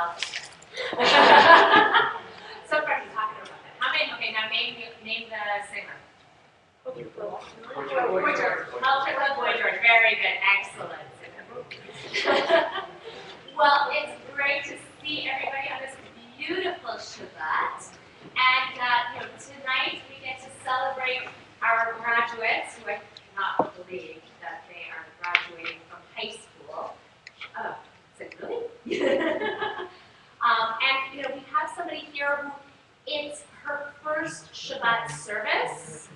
well. So far, he's talking about that. How many? Okay, now name the singer. Boy George. Ultra Boy George. Very good. Excellent. Well, it's great to see everybody on this beautiful Shabbat. And tonight we get to celebrate our graduates, who I cannot believe that they are graduating from high school. Oh, is it really? And we have somebody here who it's her first Shabbat service.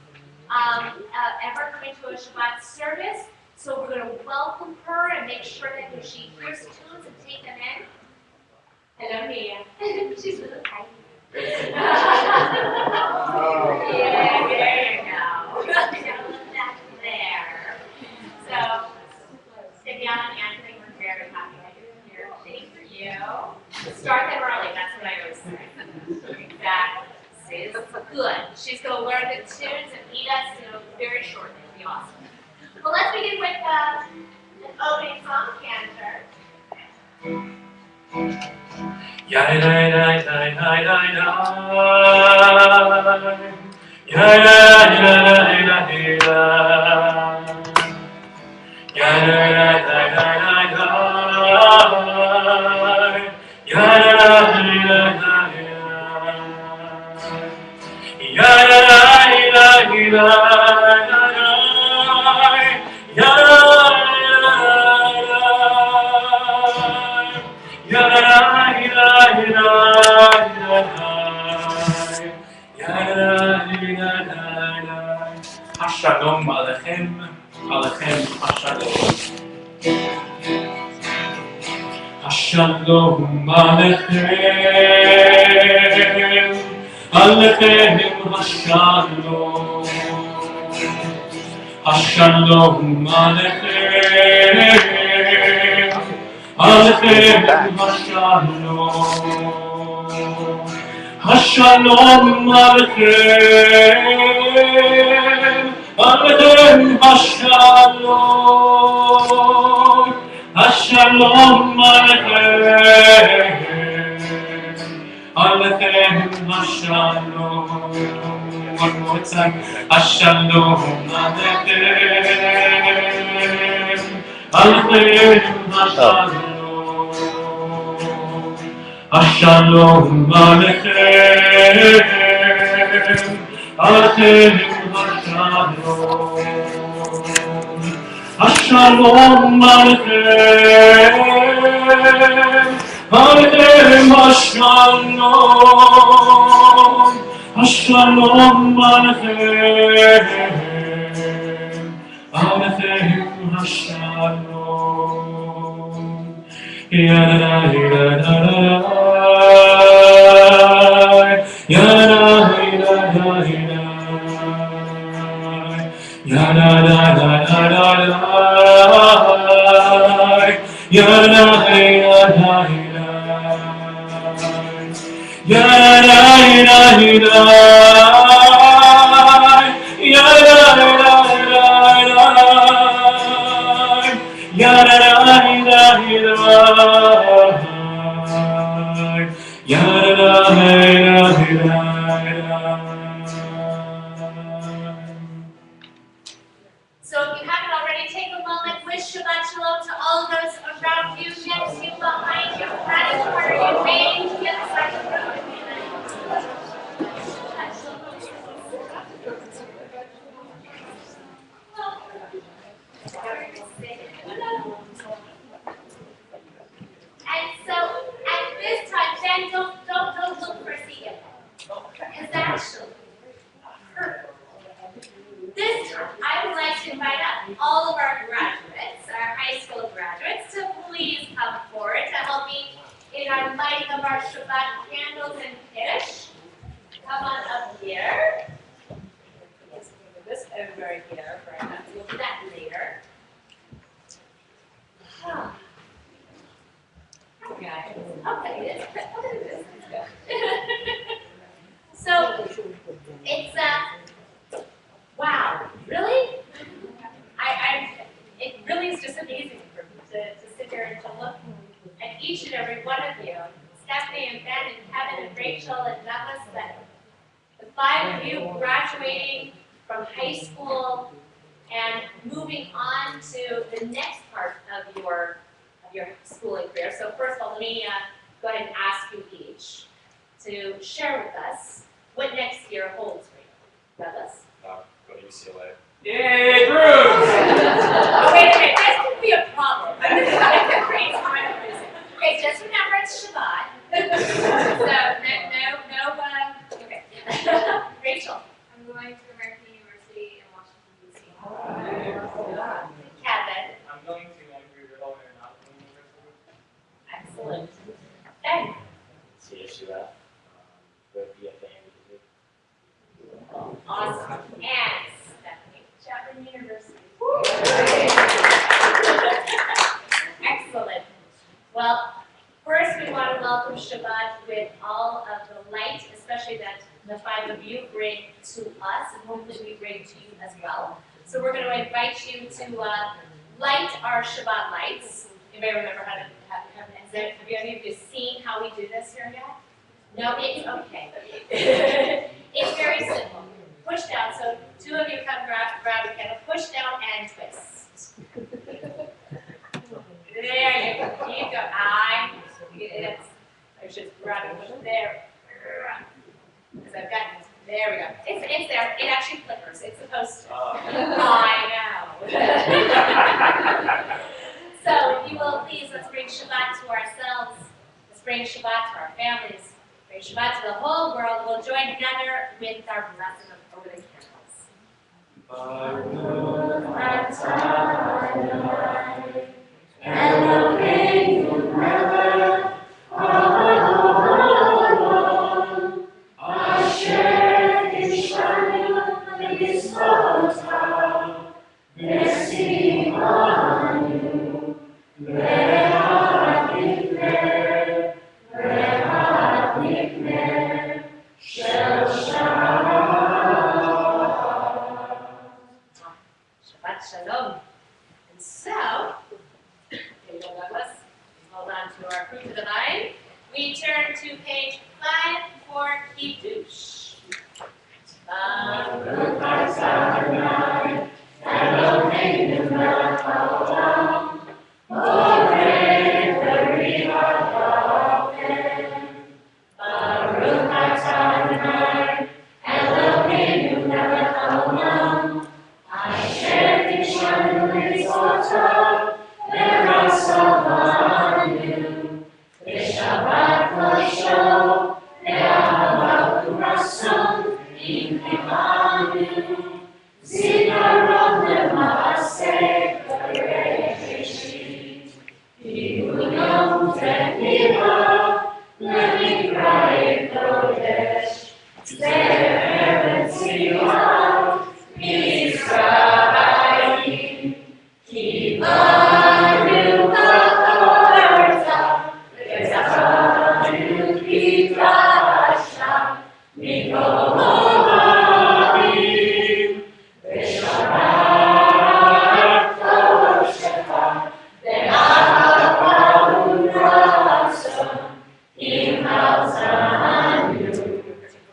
Ever coming to a Shabbat service. So we're going to welcome her and make sure that when she hears tunes and take them in. Hello, Mia. She's a little tiny. Yeah, there you go. That's there. So, Sibyana and Anthony, we're very happy that you're here. Thank you. Start them early, that's what I always say. Exactly. This is good. She's going to learn the tunes and meet us very shortly. It'll be awesome. Well, let's begin with an opening song, Cantor. Shalom Alechem, Alechem Hashalom. Shalom Alechem, Alechem Hashalom. Shalom Alechem, Alechem Hashalom. Shalom Alechem. Alechem Hashalom, Hashalom Alechem, Alechem Hashalom. One more time, Hashalom Alechem, Alechem Hashalom, Hashalom Alechem, Alechem Shalom Alechem, Alechem Shalom, Shalom Alechem, Alechem Shalom. Yada yada yada yada So if you haven't already, take a moment, wish Shabbat Shalom to all of those around you, next you, behind you, that is where you made to get started. And so at this time, then don't look for a seat yet. Because actually, this time, I would like to invite up all of our graduates, our high school graduates, to please come forward to help me in our lighting of our Shabbat candles and Kiddush. Come on up here. Yes, this over here. Very nice. We'll do that later. Okay, this. So it's wow, really? It really is just amazing for me to sit here and to look at each and every one of you Stephanie and Ben and Kevin and Rachel and Douglas, that the 5 of you graduating from high school and moving on to the next part of your schooling career. So first of all, let me go ahead and ask you each to share with us what next year holds for you. Douglas? Go to UCLA. Yay, Bruce! Oh, wait a minute, this could be a problem. Okay, just remember it's Shabbat. So, okay. Rachel? I'm going to American University in Washington, D.C. Kevin? I'm going to Embry-Riddle Aeronautical University. Excellent. Ben? CSUF. Go BFA in music. Awesome. And Stephanie? Chapman University. Excellent. Well, first we want to welcome Shabbat with all of the light, especially that the 5 of you bring to us, and hopefully we bring to you as well. So we're going to invite you to light our Shabbat lights. Anybody remember how to have any of you seen how we do this here yet? No, it's okay. It's very simple. Push down. So 2 of you come grab a candle, push down and twist. There you go. Keep going. I should grab it. Push there. Because I've got. There we go. It's there. It actually flickers. It's supposed to. I know. So if you will, please, let's bring Shabbat to ourselves. Let's bring Shabbat to our families. Bring Shabbat to the whole world. We'll join together with our blessing over the Shabbat Shalom. And so, here you go, Douglas. Hold on to our fruit of the vine. We turn to page 5 for Kiddush. Baruch Adonai, Eloheinu melech haolam, borei b'ri ha'olam. Baruch Adonai, Eloheinu melech haolam, asher tishanu mitzvotav v'rasavanu, v'shabbat kodesho v'ahavat urason imanu, zikaron le'maaseh b'reshit, tibunon v'nira le'mikra'e kodesh, ze'eret zion Yisrael, ki baruch ha'orta, v'zachanu kidrasham, mikol ha'avim, v'shabbat kodeshecha, v'ahavah urason, im ha'zanu,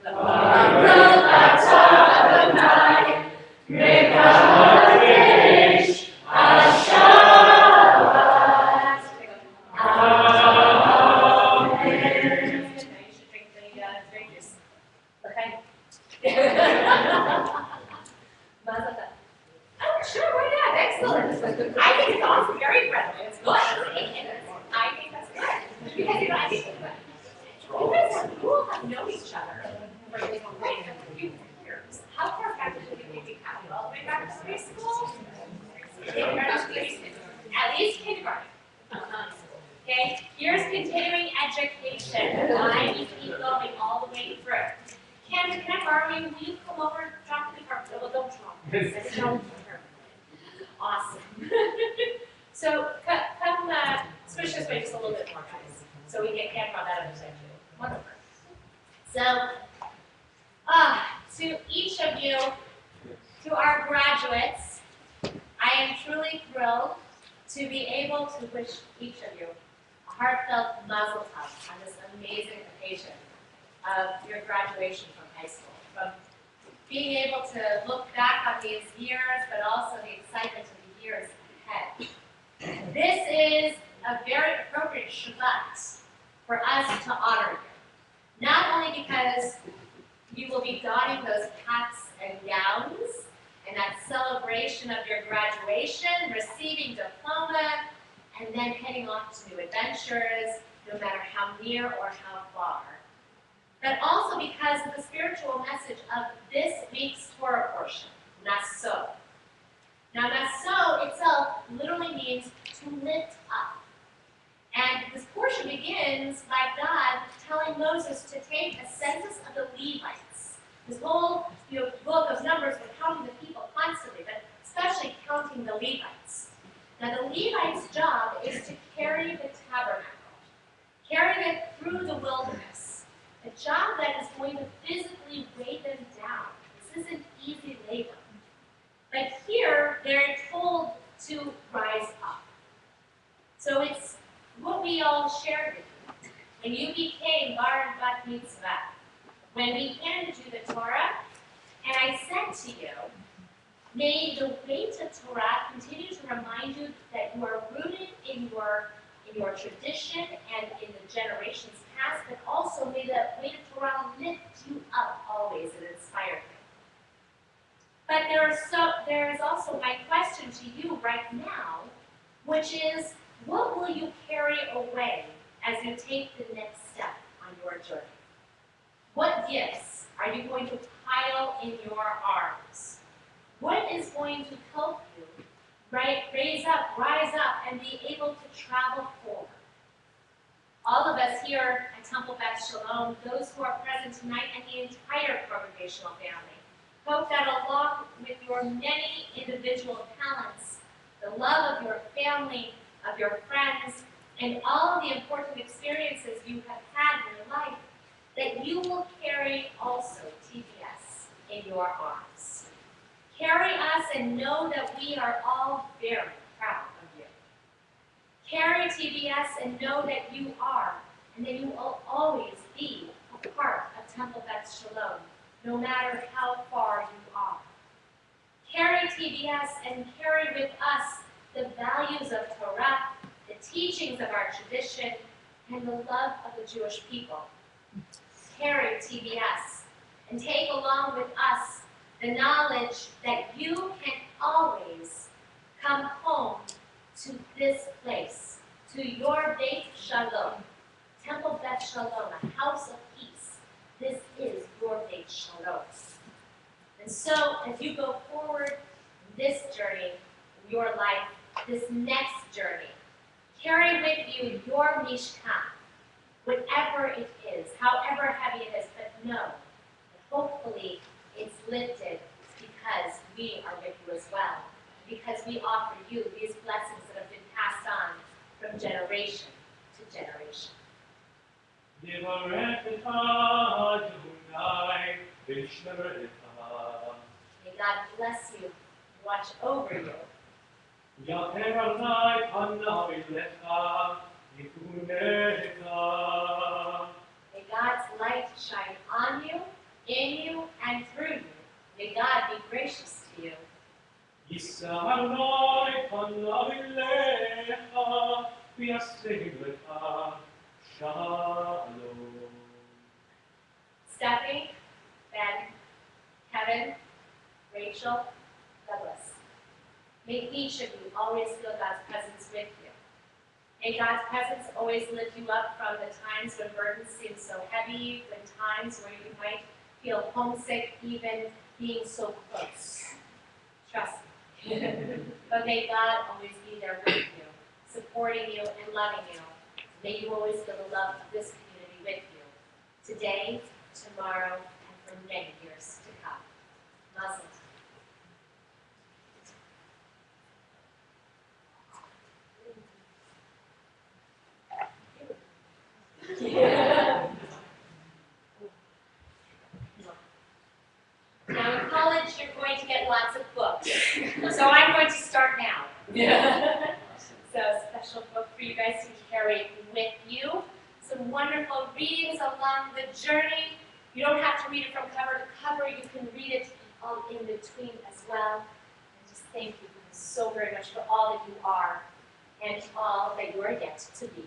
baruch atah Adonai, Mekadesh Hashabbat. Amen. You should drink the grape juice. Okay. Mazel tov. Oh, sure, why not? Excellent. I think it's awesome. Very friendly. It's good. I think that's good. Because you know, I think you guys will have known each other for a few years. How far back did you think we have? All the way back to preschool? At least kindergarten. Okay, here's continuing education. I need to keep going all the way through. Can I borrow you? Will you come over and drop the carpet? Well, don't drop it. Awesome. So come switch this way just a little bit more, guys. So we get camera on that other side too. Come on over. So, to each of you, to our graduates, I am truly thrilled to be able to wish each of you a heartfelt mazel tov on this amazing occasion of your graduation from high school. From being able to look back on these years, but also the excitement of the years ahead. This is a very appropriate Shabbat for us to honor you. Not only because you will be donning those hats and gowns, and that celebration of your graduation, receiving diploma, and then heading off to new adventures, no matter how near or how far. But also because of the spiritual message of this week's Torah portion, Naso. Now, Naso itself literally means to lift up. And this portion begins by God telling Moses to take a census of the Levites. This whole book of Numbers was counting the people constantly, but especially counting the Levites. Now, the Levites' job is to carry the tabernacle, carry it through the wilderness, a job that is going to physically weigh them down. This isn't easy labor. But here, they're told to rise up. So it's what we all shared with you. When you became Bar and Bat Mitzvah, when we handed you the Torah, and I said to you, may the weight of Torah continue to remind you that you are rooted in your tradition and in the generations past, but also may the weight of Torah lift you up always and inspire you. But there is also my question to you right now, which is, what will you carry away as you take the next step on your journey? What gifts are you going to pile in your arms? What is going to help you rise up, and be able to travel forward? All of us here at Temple Beth Shalom, those who are present tonight, and the entire congregational family, hope that along with your many individual talents, the love of your family, of your friends, and all of the important experiences you have had in your life, that you will carry also TBS in your arms. Carry us and know that we are all very proud of you. Carry TBS and know that you are, and that you will always be a part of Temple Beth Shalom, no matter how far you are. Carry TBS and carry with us the values of Torah, the teachings of our tradition, and the love of the Jewish people. Carry TBS and take along with us the knowledge that you can always come home to this place, to your Beit Shalom, Temple Beth Shalom, a house of peace. This is your Beit Shalom. And so, as you go forward in this journey, in your life, this next journey, carry with you your Mishkan, whatever it is, however heavy it is, but know that hopefully it's lifted because we are with you as well, because we offer you these blessings that have been passed on from generation to generation. May God bless you, watch over you. May God's light shine on you, in you, and through you. May God be gracious to you. Stephanie, Ben, Kevin, Rachel, Douglas. May each of you always feel God's presence with you. May God's presence always lift you up from the times when burdens seem so heavy, when times where you might feel homesick, even being so close. Trust me. But may God always be there with you, supporting you and loving you. May you always feel the love of this community with you, today, tomorrow, and for many years to come. Mazel tov. Now in college, you're going to get lots of books. So I'm going to start now. So a special book for you guys to carry with wonderful readings along the journey. You don't have to read it from cover to cover. You can read it all in between as well. And just thank you so very much for all that you are and all that you are yet to be.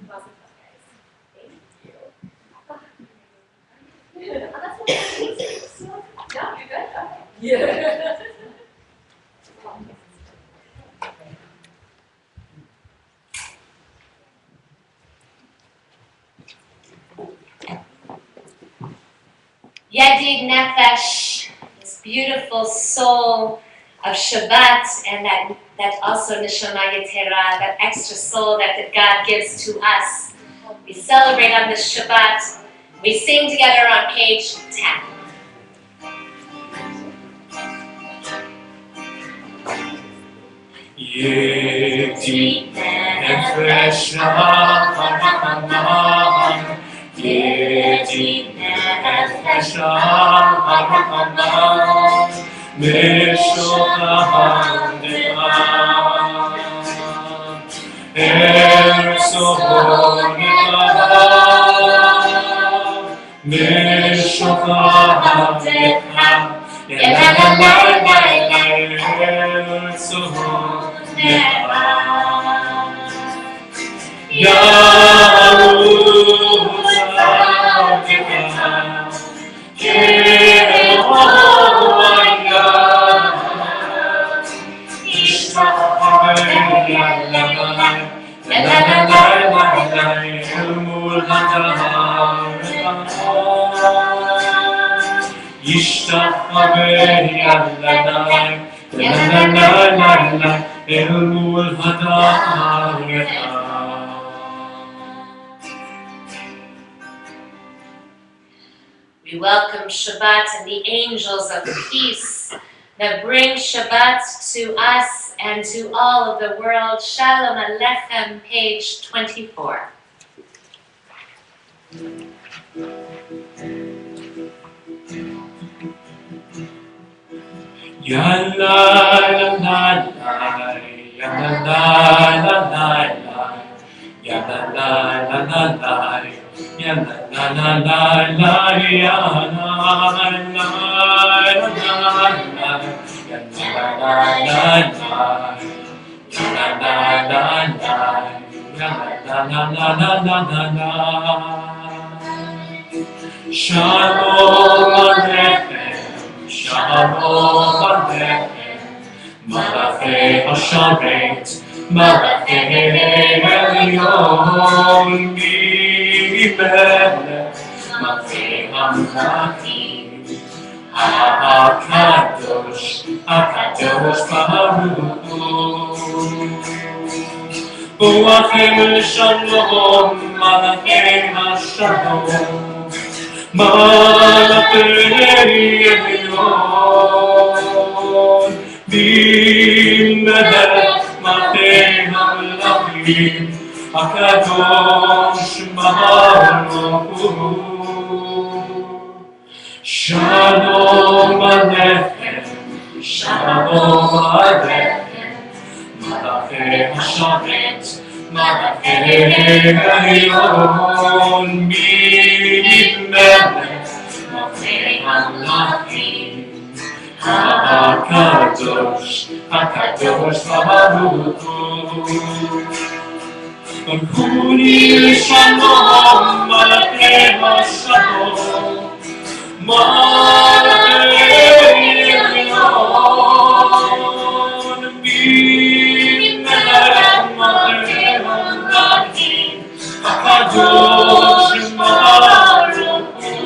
Welcome, guys. Thank you. Oh, that's what no, you're good? Okay. Yeah. Yedid Nefesh, this beautiful soul of Shabbat, and that also Neshama Yetera, that extra soul that God gives to us. We celebrate on this Shabbat. We sing together on page 10. Yedid Nefesh Ha'Rahman, Yedid Nefesh Ha'Rahman, Meshocham De'am, Eretz Ohonecha, Meshocham De'am, Eretz Ohonecha, Yaru Tzadikah, Ke'ohaya, Yishtachavei Yalai, Yalai, Elmul Hadar, Yishtachavei Yalai, Yalai, Elmul Hadar. We welcome Shabbat and the angels of peace that bring Shabbat to us and to all of the world. Shalom Aleichem, page 24. Shalom Aleichem, Shalom Aleichem, Malachei Hasharet, Malachei Elyon, Melech, Malachei Hamlachim, HaKadosh, HaKadosh Baruch Hu. Boachim Shalom, Malachei Hashalom, Malachei Elyon, Melech, Malachei Hamlachim, HaKadosh Baruch Hu. Shalom Aleichem, Shalom Aleichem, Malachei Hasharet, Malachei Elyon, Melech, Malachei Hamlachim, HaKadosh, HaKadosh Baruch Hu. Kuni Shalom, Malachei Hashalom, Malachei Elyon, Melech, Malachei Hamlachim, HaKadosh Baruch Hu.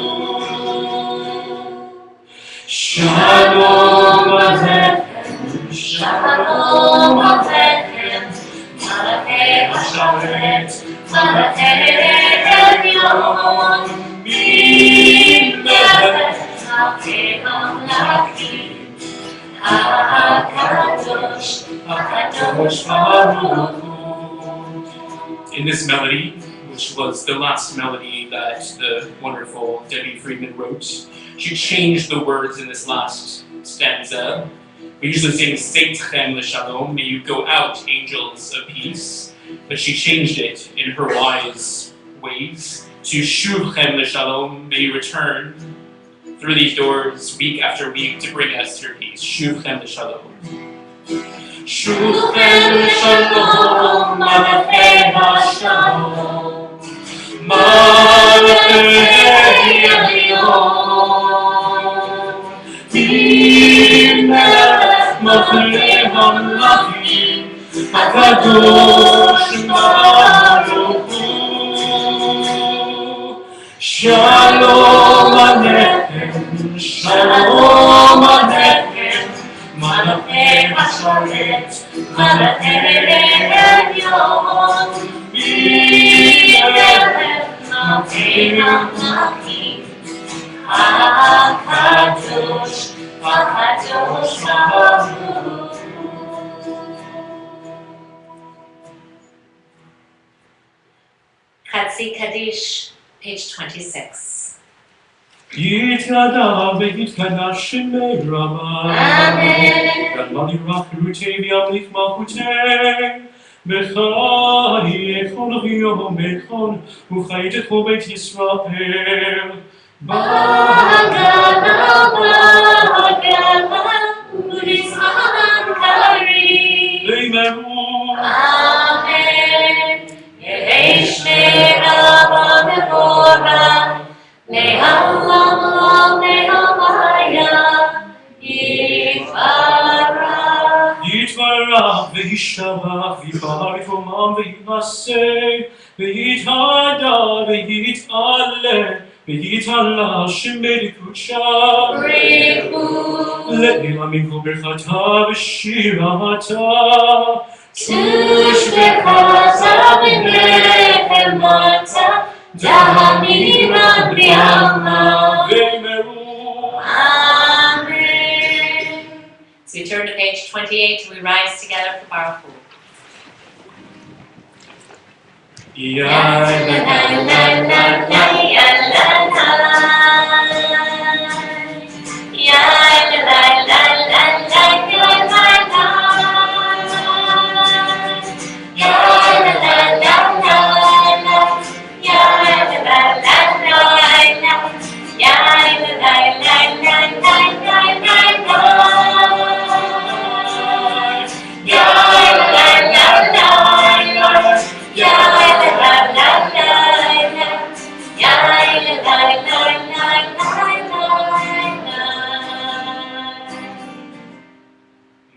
Shalom Aleichem, Shalom Aleichem, Malachei Hasharet, Malachei Elyon, Melech, Malachei Hamlachim, HaKadosh, HaKadosh Baruch Hu. In this melody, which was the last melody that the wonderful Debbie Friedman wrote, she changed the words in this last stanza. We usually sing Seitchem L'Shalom, may you go out, angels of peace. But she changed it in her wise ways. To Shuvchem L'Shalom, may you return through these doors week after week to bring us your peace. Shuvchem L'Shalom. Shuvchem L'Shalom, Malachei HaShalom, Malachei Elyon, Melech Malachei HaMelachim, HaKadosh Baruch Hu. Shalom Aleichem, Shalom Aleichem, Malachei HaShoret, Malachei Elyon, Melech Malachei HaMelachim, HaKadosh Baruch Hu. Chatzi Kaddish, page 26. Yitada v'yitkadash shemei Ramah. Amen. Ramah yirach rutei v'yamlich malchutei. B'chai echol v'yom echol u'chayitecho beit Yisrael. B'agala, u'rizman karim. V'yimeru. Amen. Yehi shmei Rabba mevorach, le'olam le'olamaya, yitvarach. Yitvarach v'yishtabach v'yibarik omam v'yinaseh v'yithada v'yit'aleh v'yit'ala shemei likudsha Richu, le'ila mikol berchata v'shirata tushbechata v'nehemata, da'amira b'yama. v'yimeru. Amen. So we turn to page 28 and we rise together for Baruch Hu.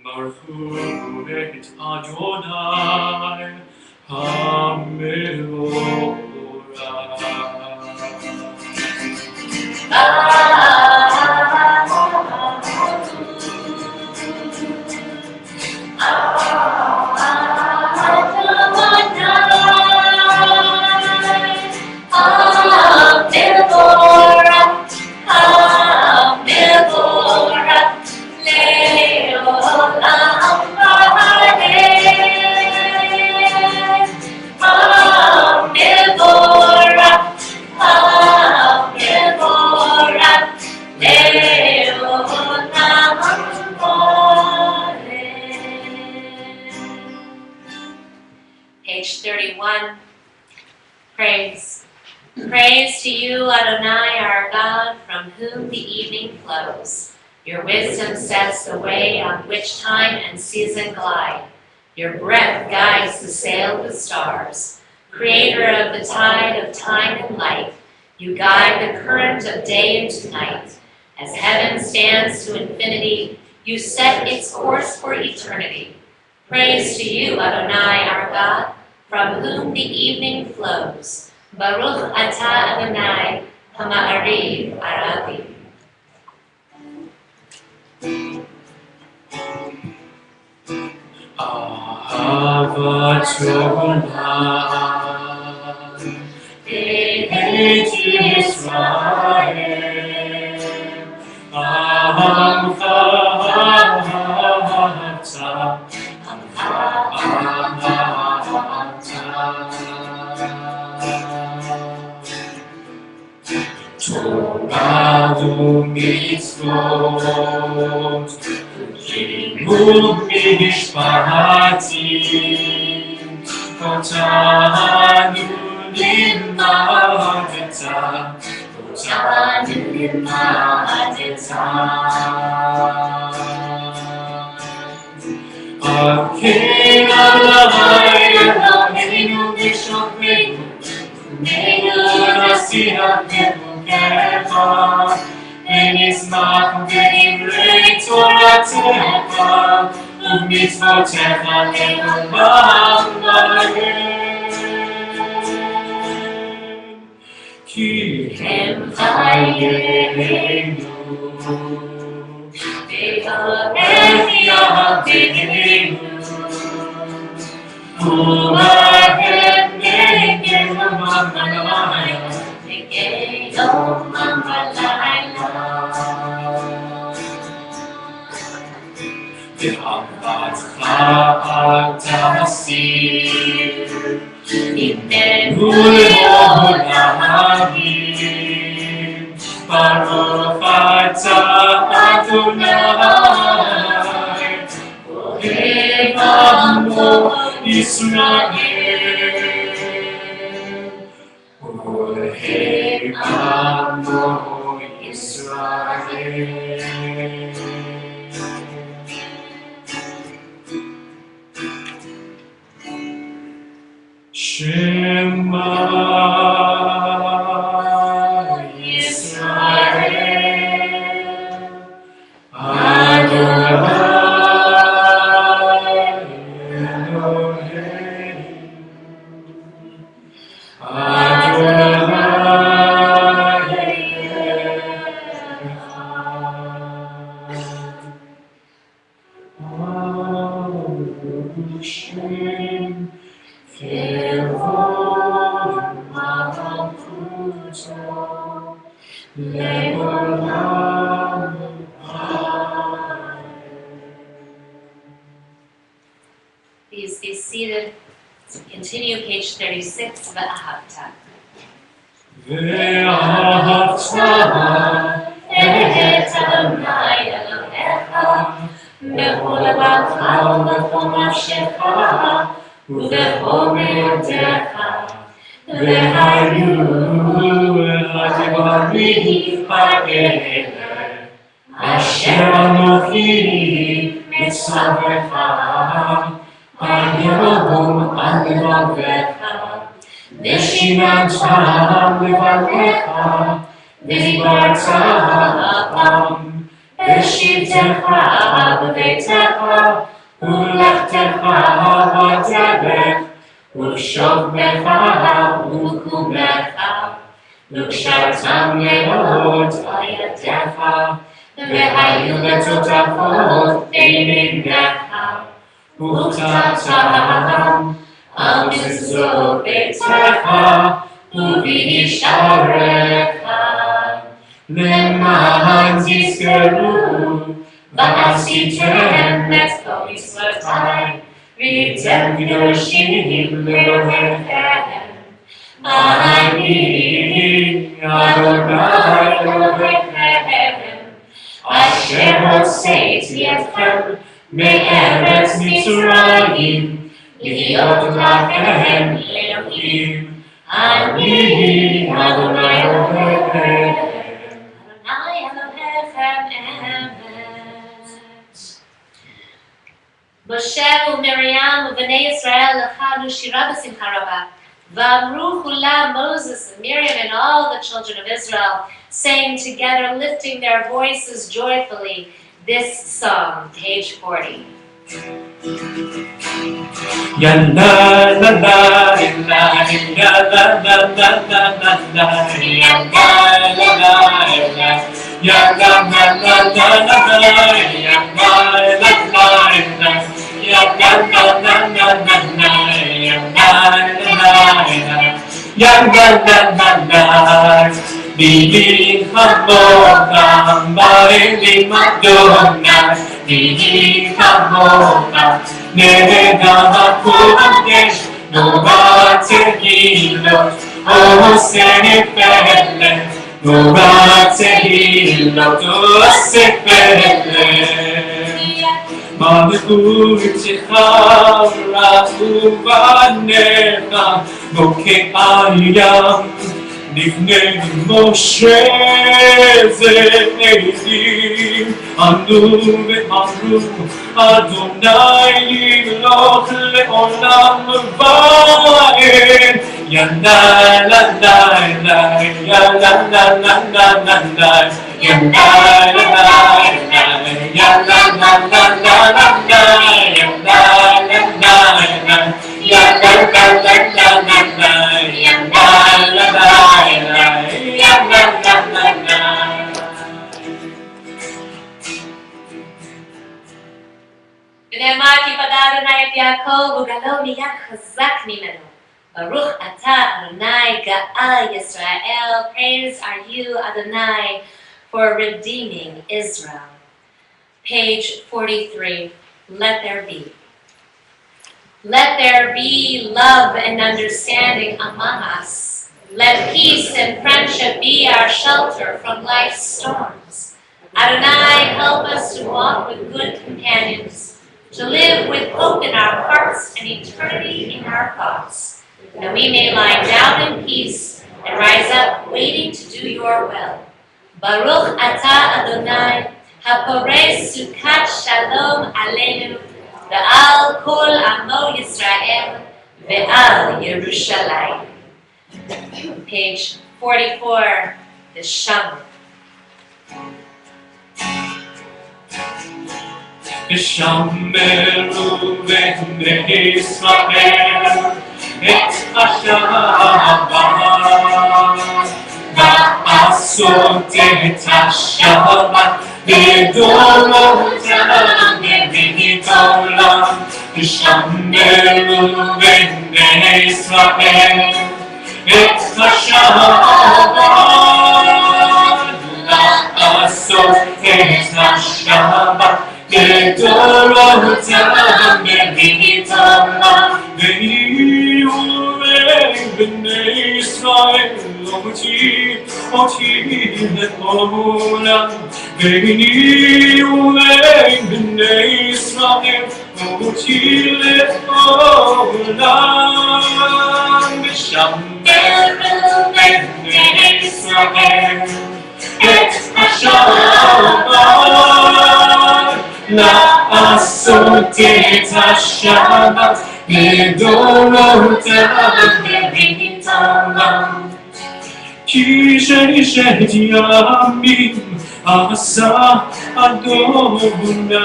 Baruch Hu et Adonai HaMevorach. Page 31. Praise. Praise to you, Adonai, our God, from whom the evening flows. Your wisdom sets the way on which time and season glide. Your breath guides the sail with stars. Creator of the tide of time and light, you guide the current of day into night. As heaven stands to infinity, you set its course for eternity. Praise to you, Adonai, our God, from whom the evening flows. Baruch atah Adonai, hama'ariv aravi. Ahavat Olam Beit Yisrael Amcha Torah u'mitzvot Limud mishpatim Otanu King Adonai Eloheinu v'shofenu, ונשיאתנו ככה, ונשמח בדברי תורתך, ובמצוותיך לעולם ועד. כי הם חיינו, ואוהב יהדנו, ובהם נגד המלילה, נגד המלילה. ואהבתך תסיר, הננו לעמים, ברוך אתה אדוני, אוהב עמו ישראל, אוהב עמו ישראל. Shema Yisrael, Adonai Eloheinu, Adonai Echad, Hashem. Please be seated. Continue page 36, Ve'ahavta. Ve'ahavta et Adonai Elohecha b'chol levacha ובכל נפשך ובכל מאודיך והיו הדברים האלה אשר אנוכי מצווך היום על לבבך ושיננתם לבבך ודיברת הפעם בשבתך בביתך ולכתך בדרך ובשוכבך ובקומך וקשרתם מאוד על ידיך והיו לטוטפות בעיניך וכתבתם על מזוזות ביתך ובשעריך למען תזכרו ועשיתם את כל מצוותיי והייתם קדושים לאלוהיכם. אני אדוני אלוהיכם אשר הוצאתי אתכם מארץ מצרים להיות לכם לאלוהים. אני אדוני אלוהיכם. Moshe וMiriam ובני ישראל לחנו שירה בשמחה רבה. ואמרו כולם, Moses and Miriam and all the children of Israel, saying together, lifting their voices joyfully, this song, page 40. Ya la la la la ya la la la la la la ya la la la la ya la la la la la ya la la la la ya la la la la la ya la la la la Bihin hamotam ba'elim Adonai Bihin hamotam Nehedam HaKodesh Novat Tehilot Oseh Peleh Novat Tehilot Oseh Peleh מלכותך רחוב עליך, בוקע ים לפני משה זאבים, ענו ואמרו אדוני ימלוך לעולם ועד. יא לה לה לה לה, יא לה לה לה לה לה לה, יא לה לה לה לה, יא לה לה לה לה לה לה, יא לה לה לה לה, יא לה לה לה לה לה לה, יא לה לה לה לה, יא לה לה לה לה. ונאמר כי פדה אדוני את יעקב וגלו מיד חזק ממנו. Baruch atah Adonai Ga'al Yisrael. Praise are you, Adonai, for redeeming Israel. Page 43. Let there be. Let there be love and understanding among us. Let peace and friendship be our shelter from life's storms. Adonai, help us to walk with good companions, to live with hope in our hearts and eternity in our thoughts, that we may lie down in peace and rise up waiting to do your will. Baruch atah Adonai, haporeh sukat shalom aleinu, ve'al kol amo Yisrael, ve'al Yerushalayim. Page 44, the Shabbat. ושמרו בני ישראל את השבת, לעשות את השבת לדורותם לבית העולם. ושמרו בני ישראל את השבת, לעשות את השבת לדורותם לבית העולם. ויהיו בני ישראל אותי לעולם. ויהיו בני ישראל אותי לעולם. ושמרו בני ישראל את השבת, לעשות את השבת לדורותם לבית העולם. כי ששת ימים עשה אדוני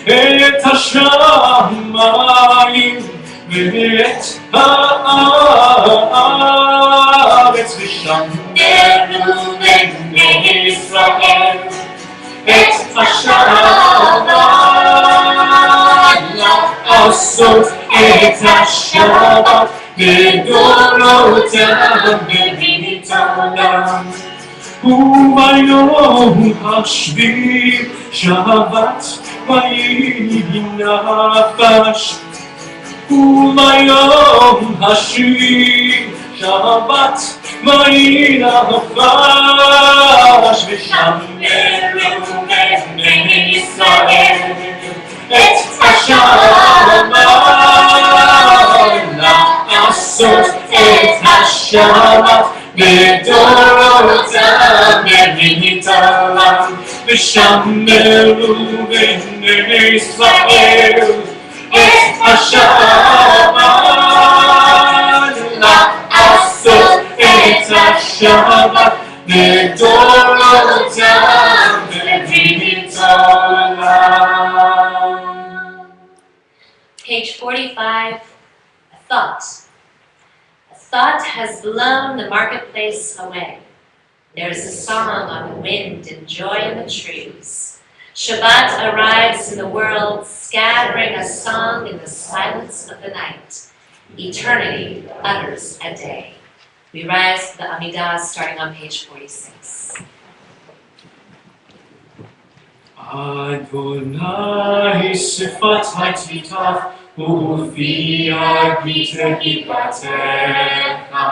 את השמיים ואת הארץ. ושמרו בני ישראל את השבת, לעשות את השבת לדורותם לבית העולם. וביום השביעי שבת ויהי נפש, וביום השביעי שבת ויהי נפש. ושמרו בני ישראל את השבת, לעשות את השבת לדורותם לבית העולם. ושמרו בני ישראל את השבת, לעשות את השבת לדורותם לבית העולם. Page 45, a thought. A thought has blown the marketplace away. There is a song on the wind and joy in the trees. Shabbat arrives in the world, scattering a song in the silence of the night. Eternity utters a day. We rise to the Amidah starting on page 46. Adonai sifat titach ufi agite hipatecha.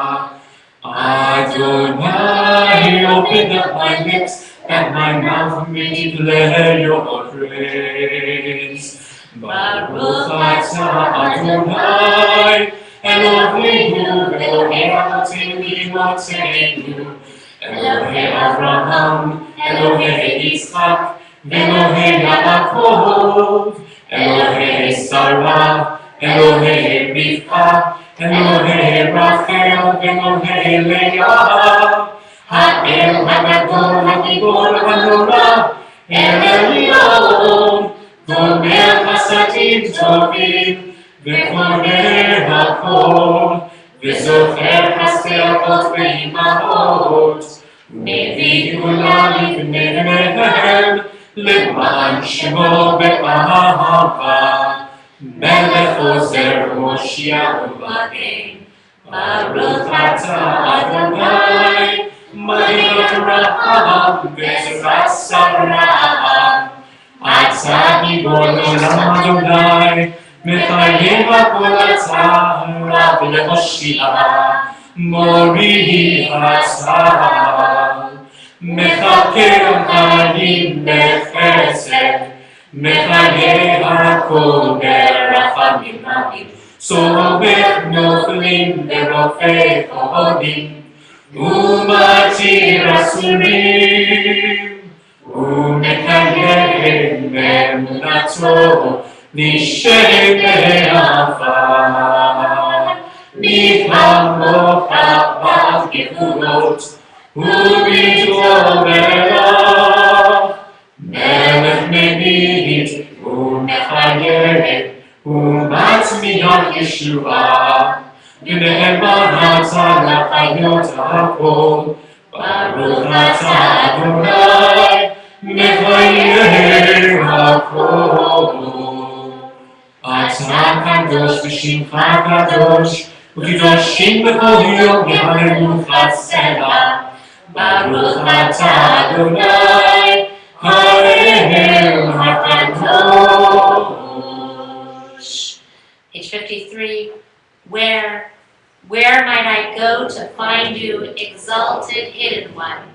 Adonai, open up my lips, that my mouth may declare your praise. Baruch atah Adonai, Eloheinu Elohei Avotenu, Elohei Avraham, Elohei Yitzchak, Elohei Yaakov, Elohei Sarah, Elohei Rivka, Elohei Rachel, Elohei Leah, Ha'el Hagadol, Hagibor Hanora, El Elyon, Gomer Hasadim Tovim, Ve'omer HaKol, Ve'zocher HaSe'avot Ve'imahot, Mevi Gula Livnehem, Le'man Shemo Be'ahava, Melech Ozer Moshiach U'Bagim, Baruch atah Adonai, Malei Avraham Ve'ezrat Sarah, Atah Gibor Olam Adonai, Mechayev HaKol Atzara V'Lehoshia, Mori Atzah, Mechaker Chaim Bechesed, Mechayev HaKol Berachamim Rabim, Sober Noflim Berofei Chodim, Umatir Asurim, Umekayem Emunato, Nishem Be'ava, Michamocha B'Gevurot, U'B'Tov Melach, Melech Menit, Umechayem, U'Matzmiach Yeshua, V'Ne'eman Atah L'Chayot HaKol, Baruch atah Adonai, Mechayev HaKol. Atah Kadosh V'Shimcha Kadosh, U'Kidoshim B'Kol Yom Yehalelucha Selah. Baruch atah Adonai, Ha'el HaKadosh. Page 53. Where might I go to find you, exalted hidden one?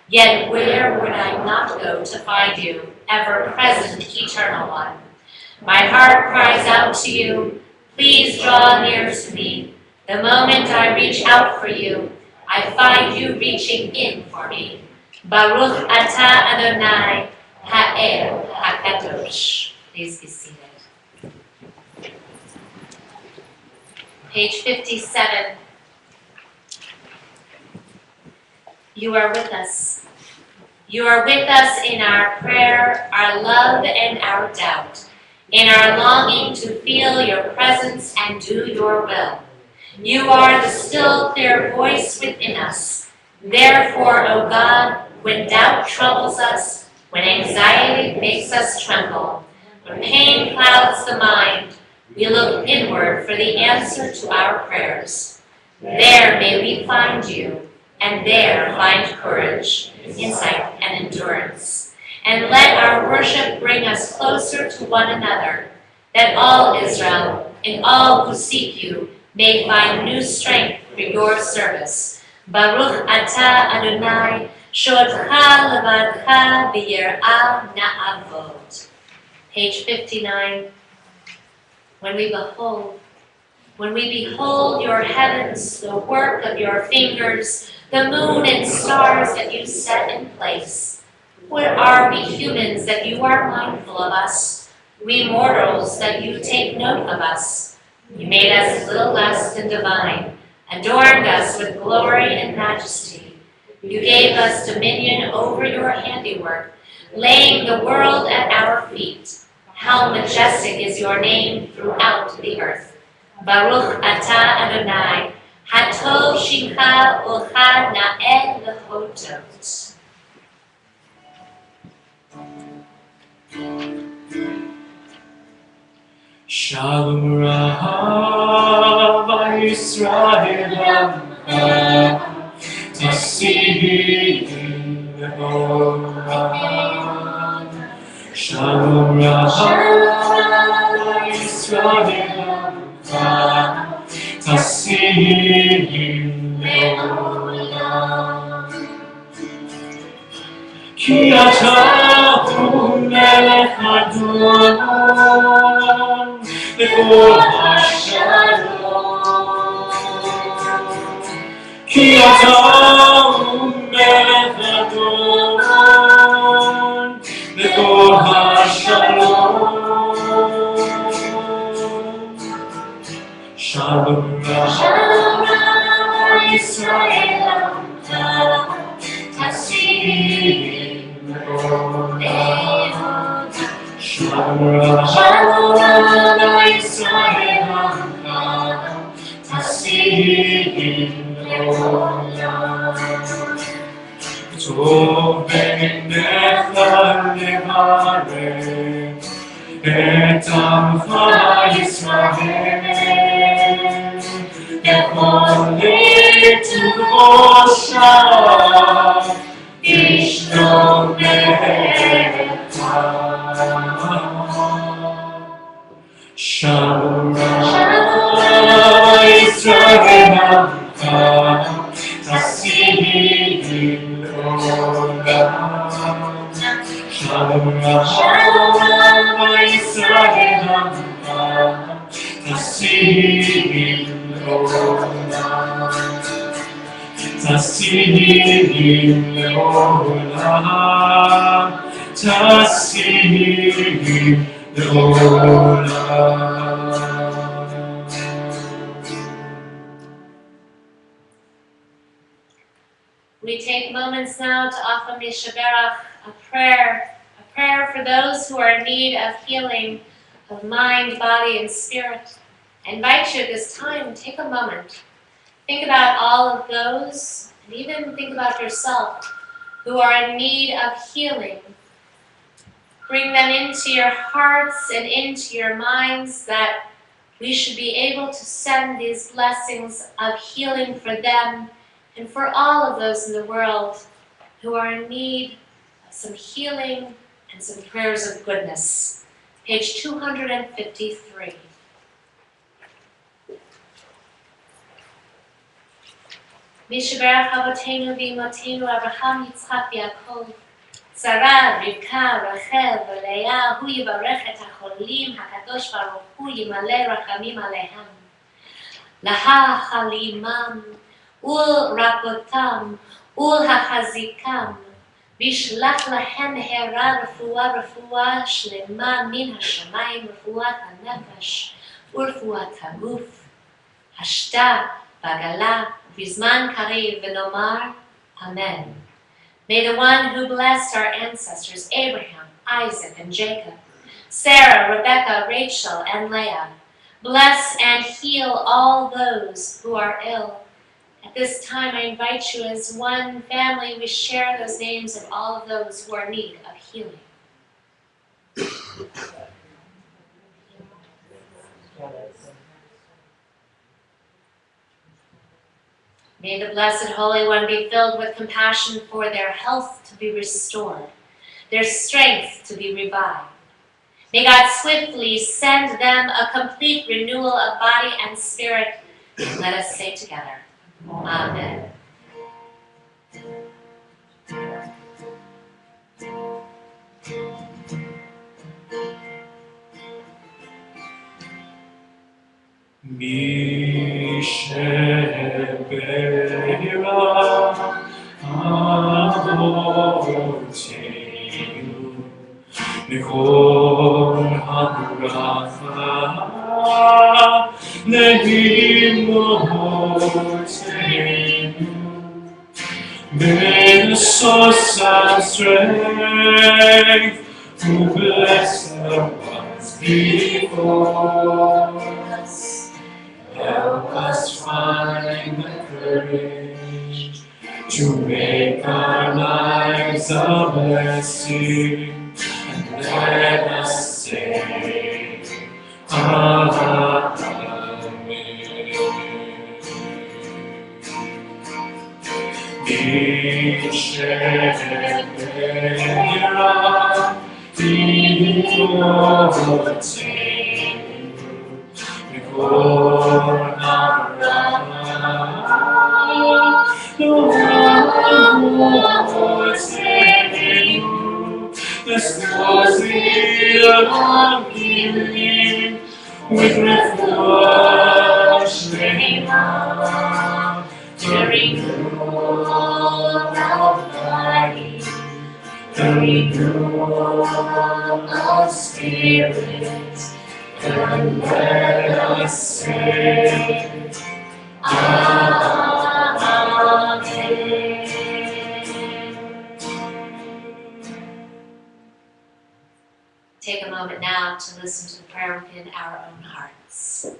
Yet where would I not go to find you, ever-present, eternal one? My heart cries out to you, please draw near to me. The moment I reach out for you, I find you reaching in for me. Baruch atah Adonai, Ha'el HaKadosh. Please be seated. Page 57. You are with us. You are with us in our prayer, our love, and our doubt, in our longing to feel your presence and do your will. You are the still, clear voice within us. Therefore, O God, when doubt troubles us, when anxiety makes us tremble, when pain clouds the mind, we look inward for the answer to our prayers. There may we find you, and there find courage, insight, and endurance. And let our worship bring us closer to one another, that all Israel and all who seek you may find new strength for your service. Baruch atah Adonai, sho'otcha levadcha b'yirah na'avod. Page 59. When we behold your heavens, the work of your fingers, the moon and stars that you set in place, what are we humans that you are mindful of us? We mortals that you take note of us. You made us little less than divine, adorned us with glory and majesty. You gave us dominion over your handiwork, laying the world at our feet. How majestic is your name throughout the earth. Baruch atah Adonai, hatov shimcha u'cha na'eh lehotot. Shalom Rav Yisrael Amcha, Tasihi Lehoram. Shalom Rav Yisrael Amcha, Tasihi Lehoram. Ki אתה הוא מלך אדון לכל השלום. כי אתה הוא מלך אדון לכל השלום. שלום רב ישראל עמך תשים לעולם. שלום רב ישראל עמך תשים לעולם. טוב בעיניך לברך את עמך ישראל בכל עת ובראשה ישתבח. שלום רב ישראל עמך תשים לעולם. שלום רב ישראל עמך תשים לעולם. תשים לעולם. תשים לעולם. We take moments now to offer Mishaberach a prayer for those who are in need of healing of mind, body, and spirit. I invite you at this time, take a moment. Think about all of those, and even think about yourself, who are in need of healing. Bring them into your hearts and into your minds, that we should be able to send these blessings of healing for them and for all of those in the world who are in need of some healing and some prayers of goodness. Page 253. Mishaberach Avotenu v'Imotenu Abraham Yitzchak Yaakov Sarah, Rivka, Rachel, Leah, hu yivarech et hacholim, HaKadosh Baruch Hu yimaleh rachamim alehem. Laha chalimam, ul rakotam, ul hachazikam, vishlach lahem hera refuah shlema min hashamayim, refuat hanefesh, urefuat haguf, hashta, bagala, vizman karev v'nomar, Amen. May the one who blessed our ancestors, Abraham, Isaac, and Jacob, Sarah, Rebecca, Rachel, and Leah, bless and heal all those who are ill. At this time, I invite you as one family, we share those names of all of those who are in need of healing. May the Blessed Holy One be filled with compassion for their health to be restored, their strength to be revived. May God swiftly send them a complete renewal of body and spirit. Let us say together, Amen. Mishaberach Avotenu Mikol habracha leimotenu. May the source of strength who bless the ones before us, help us find the courage to make our lives a blessing, and let us say, Amen. Mishaberach V'Imotenu This was the of healing with refreshing love, the renewal of body, the renewal of spirit, and let us say, Amen. Take a moment now to listen to the prayer within our own hearts.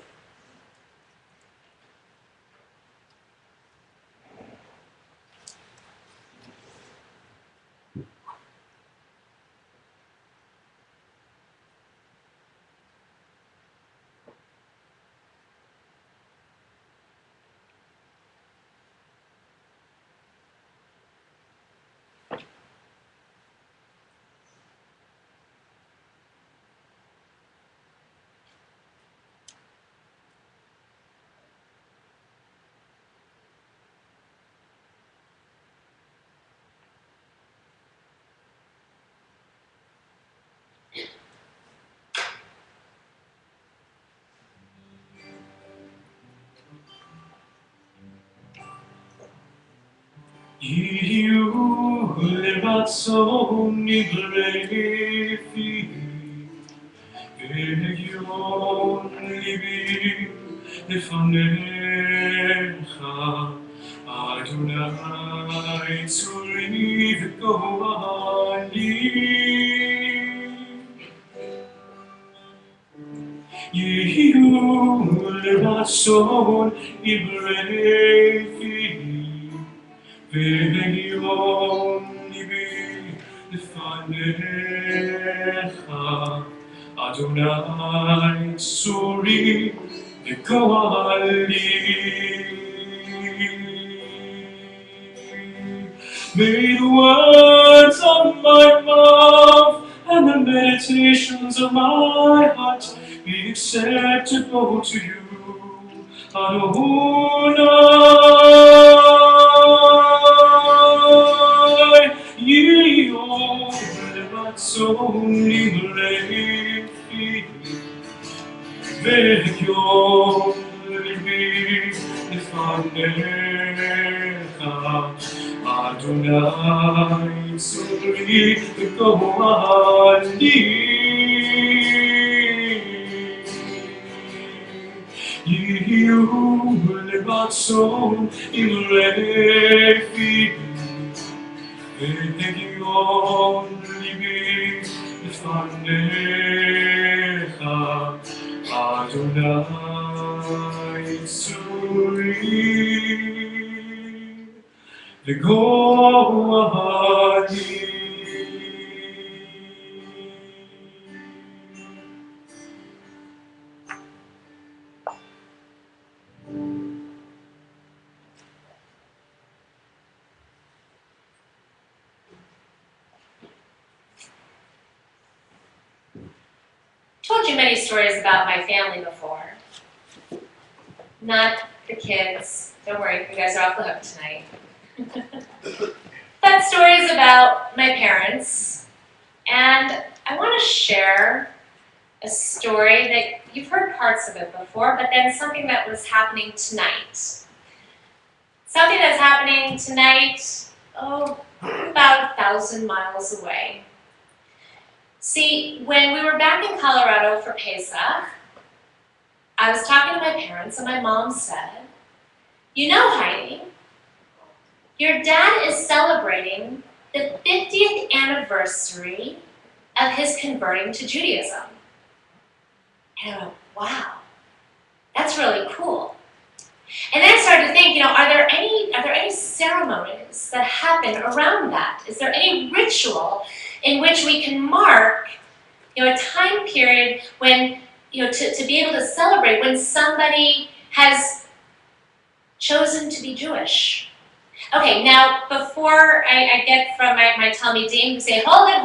Io le razzoni brevi e io libi le fanecha Adonai tzuri v'gohali Yehiyu levason ibrevi Ve'yon libi lefanecha Adonai tzuri v'gohali May the words of my mouth and the meditations of my heart be acceptable to you, Adonai. Yiyom levatzoni lefi, ve'yom libi lefanecha. Adonai tzuri v'gohali Yehiyu levatzon imrefi ve'yon libi lefanecha Adonai tzuri v'gohali Told you many stories about my family before. Not the kids. Don't worry, you guys are off the hook tonight. But stories about my parents. And I want to share a story that you've heard parts of it before, but then something that was happening tonight. Something that's happening tonight, about 1,000 miles away. See, when we were back in Colorado for Pesach, I was talking to my parents and my mom said, you know, Heidi, your dad is celebrating the 50th anniversary of his converting to Judaism. And I went, wow, that's really cool. And then I started to think, are there any ceremonies that happen around that? Is there any ritual in which we can mark, a time period when, to be able to celebrate when somebody has chosen to be Jewish? Okay, now before I get from my Talmud who say, hold it.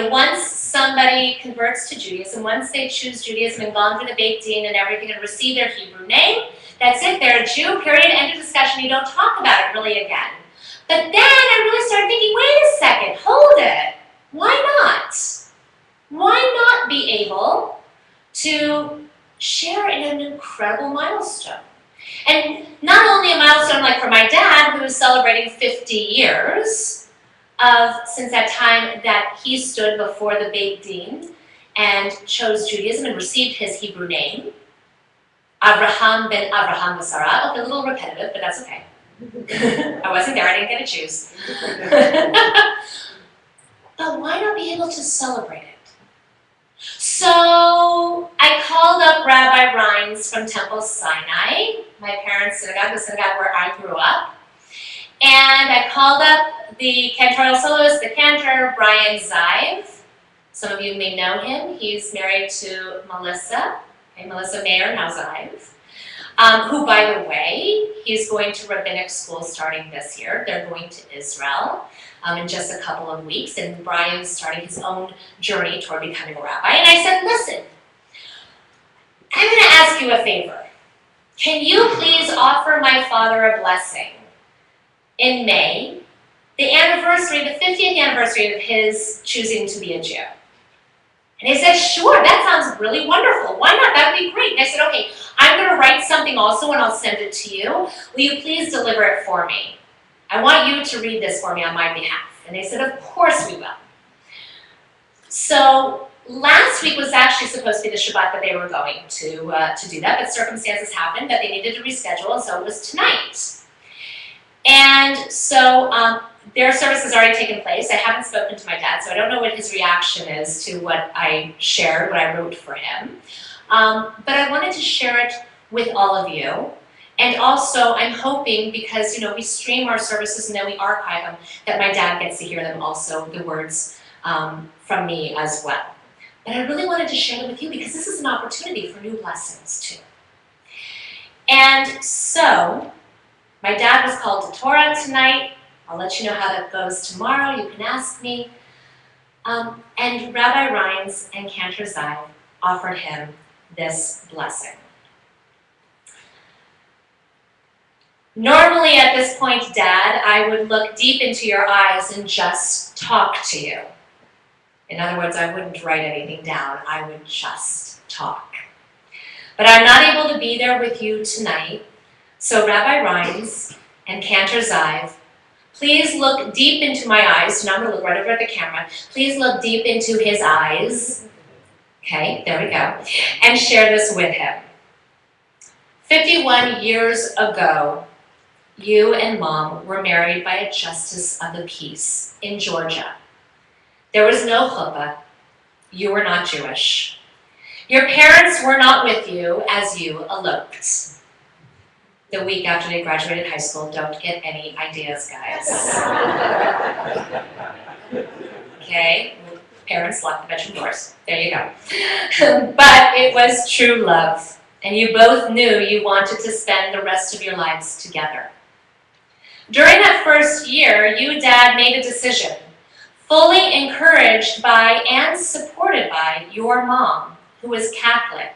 Once somebody converts to Judaism, once they choose Judaism and gone through the Beit Din and everything and receive their Hebrew name, that's it, they're a Jew, period, end of discussion, you don't talk about it really again. But then I really started thinking, wait a second, hold it. Why not? Why not be able to share in an incredible milestone? And not only a milestone like for my dad, who is celebrating 50 years since that time that he stood before the Beit Din and chose Judaism and received his Hebrew name, Avraham ben Avraham Basara. Okay, a little repetitive, but that's okay. I wasn't there, I didn't get to choose. But why not be able to celebrate it? So I called up Rabbi Rines from Temple Sinai, my parents' synagogue, the synagogue where I grew up. And I called up the cantorial soloist, the cantor, Brian Zive. Some of you may know him. He's married to Melissa, Melissa Mayer, now Zive. Who, by the way, he's going to rabbinic school starting this year. They're going to Israel in just a couple of weeks, and Brian's starting his own journey toward becoming a rabbi. And I said, listen, I'm going to ask you a favor. Can you please offer my father a blessing in May, the 50th anniversary of his choosing to be a Jew? And he said, sure, that sounds really wonderful. Why not? That would be great. And I said, okay, I'm going to write something also and I'll send it to you. Will you please deliver it for me? I want you to read this for me on my behalf. And they said, of course we will. So last week was actually supposed to be the Shabbat that they were going to do that, but circumstances happened that they needed to reschedule, and so it was tonight. And so their service has already taken place. I haven't spoken to my dad, so I don't know what his reaction is to what I shared, what I wrote for him. But I wanted to share it with all of you. And also, I'm hoping, because we stream our services and then we archive them, that my dad gets to hear them also, the words from me as well. But I really wanted to share them with you because this is an opportunity for new blessings too. And so, my dad was called to Torah tonight. I'll let you know how that goes tomorrow. You can ask me. And Rabbi Rines and Cantor Zive offered him this blessing. Normally at this point, Dad, I would look deep into your eyes and just talk to you. In other words, I wouldn't write anything down. I would just talk. But I'm not able to be there with you tonight. So Rabbi Rines and Cantor Zive, please look deep into my eyes. So now I'm going to look right over at the camera. Please look deep into his eyes. Okay, there we go. And share this with him. 51 years ago, you and Mom were married by a justice of the peace in Georgia. There was no chuppah. You were not Jewish. Your parents were not with you as you eloped. The week after they graduated high school, don't get any ideas, guys. Okay, parents lock the bedroom doors. There you go. But it was true love, and you both knew you wanted to spend the rest of your lives together. During that first year, you, Dad, made a decision, fully encouraged by and supported by your mom, who was Catholic,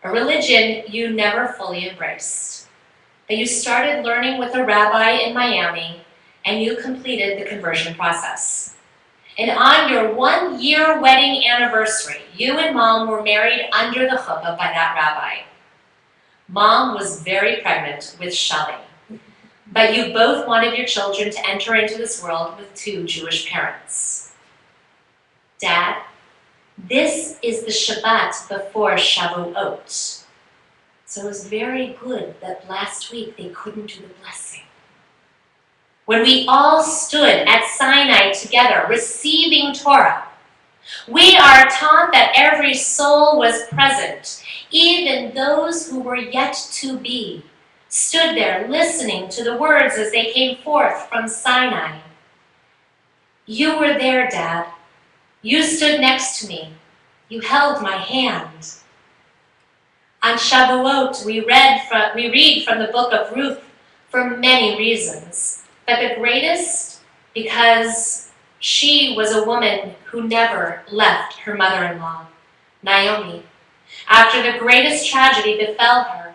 a religion you never fully embraced. But you started learning with a rabbi in Miami, and you completed the conversion process. And on your 1-year wedding anniversary, you and Mom were married under the chuppah by that rabbi. Mom was very pregnant with Shelley, but you both wanted your children to enter into this world with 2 Jewish parents. Dad, this is the Shabbat before Shavuot. So it was very good that last week they couldn't do the blessing. When we all stood at Sinai together, receiving Torah, we are taught that every soul was present, even those who were yet to be, stood there listening to the words as they came forth from Sinai. You were there, Dad. You stood next to me. You held my hand. On Shavuot, we read from the book of Ruth for many reasons, but the greatest because she was a woman who never left her mother-in-law, Naomi, after the greatest tragedy befell her.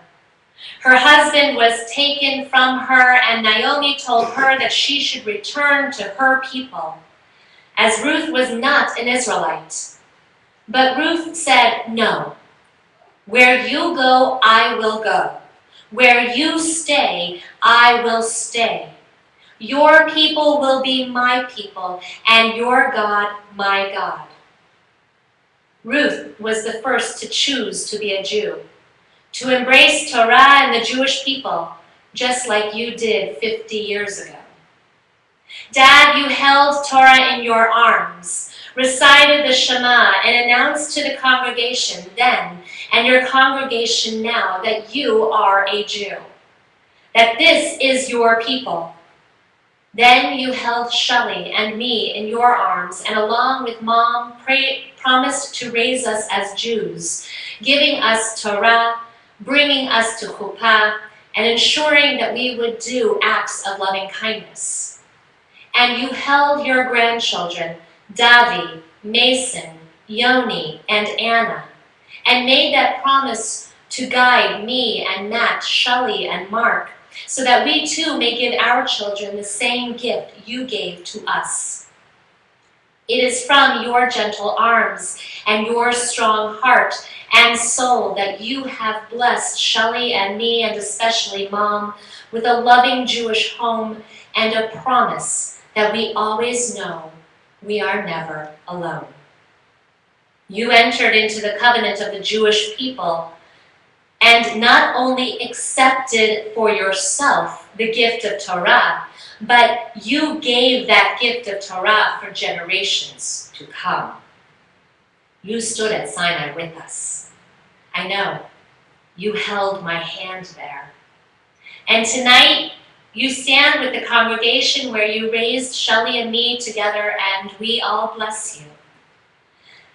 Her husband was taken from her, and Naomi told her that she should return to her people, as Ruth was not an Israelite. But Ruth said, "No. Where you go, I will go. Where you stay, I will stay. Your people will be my people, and your God my God." Ruth was the first to choose to be a Jew, to embrace Torah and the Jewish people, just like you did 50 years ago. Dad, you held Torah in your arms, recited the Shema, and announced to the congregation then and your congregation now that you are a Jew, that this is your people. Then you held Shelley and me in your arms, and along with Mom, promised to raise us as Jews, giving us Torah, bringing us to Chuppah, and ensuring that we would do acts of loving kindness. And you held your grandchildren, Davi, Mason, Yoni, and Anna, and made that promise to guide me and Matt, Shelley, and Mark, so that we too may give our children the same gift you gave to us. It is from your gentle arms and your strong heart and soul that you have blessed Shelley and me, and especially Mom, with a loving Jewish home and a promise that we always know we are never alone. You entered into the covenant of the Jewish people and not only accepted for yourself the gift of Torah, but you gave that gift of Torah for generations to come. You stood at Sinai with us. I know. You held my hand there. And tonight, you stand with the congregation where you raised Shelley and me together, and we all bless you.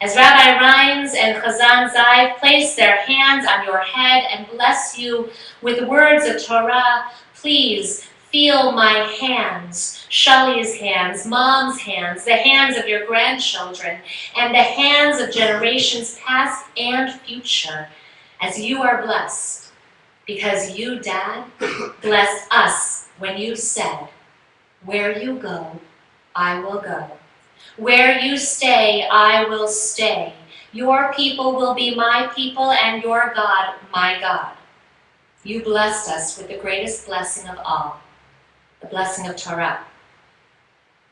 As Rabbi Rines and Chazan Ziv place their hands on your head and bless you with words of Torah, please feel my hands, Shelley's hands, Mom's hands, the hands of your grandchildren, and the hands of generations past and future, as you are blessed, because you, Dad, blessed us when you said, "Where you go, I will go. Where you stay, I will stay. Your people will be my people, and your God, my God." You blessed us with the greatest blessing of all, the blessing of Torah.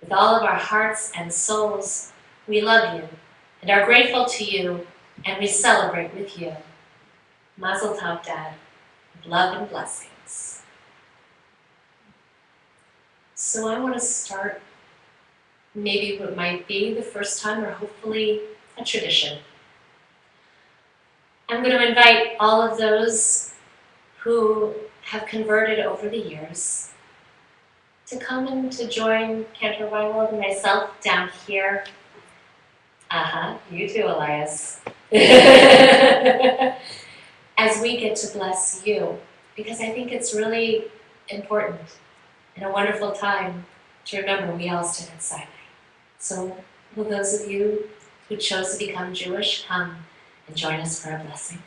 With all of our hearts and souls, we love you and are grateful to you, and we celebrate with you. Mazel tov, Dad, with love and blessings. So I want to start maybe what might be the first time, or hopefully a tradition. I'm going to invite all of those who have converted over the years to come and to join Cantor Weinwald and myself down here. You too, Elias. As we get to bless you, because I think it's really important and a wonderful time to remember we all stood at Sinai. So will those of you who chose to become Jewish come and join us for a blessing?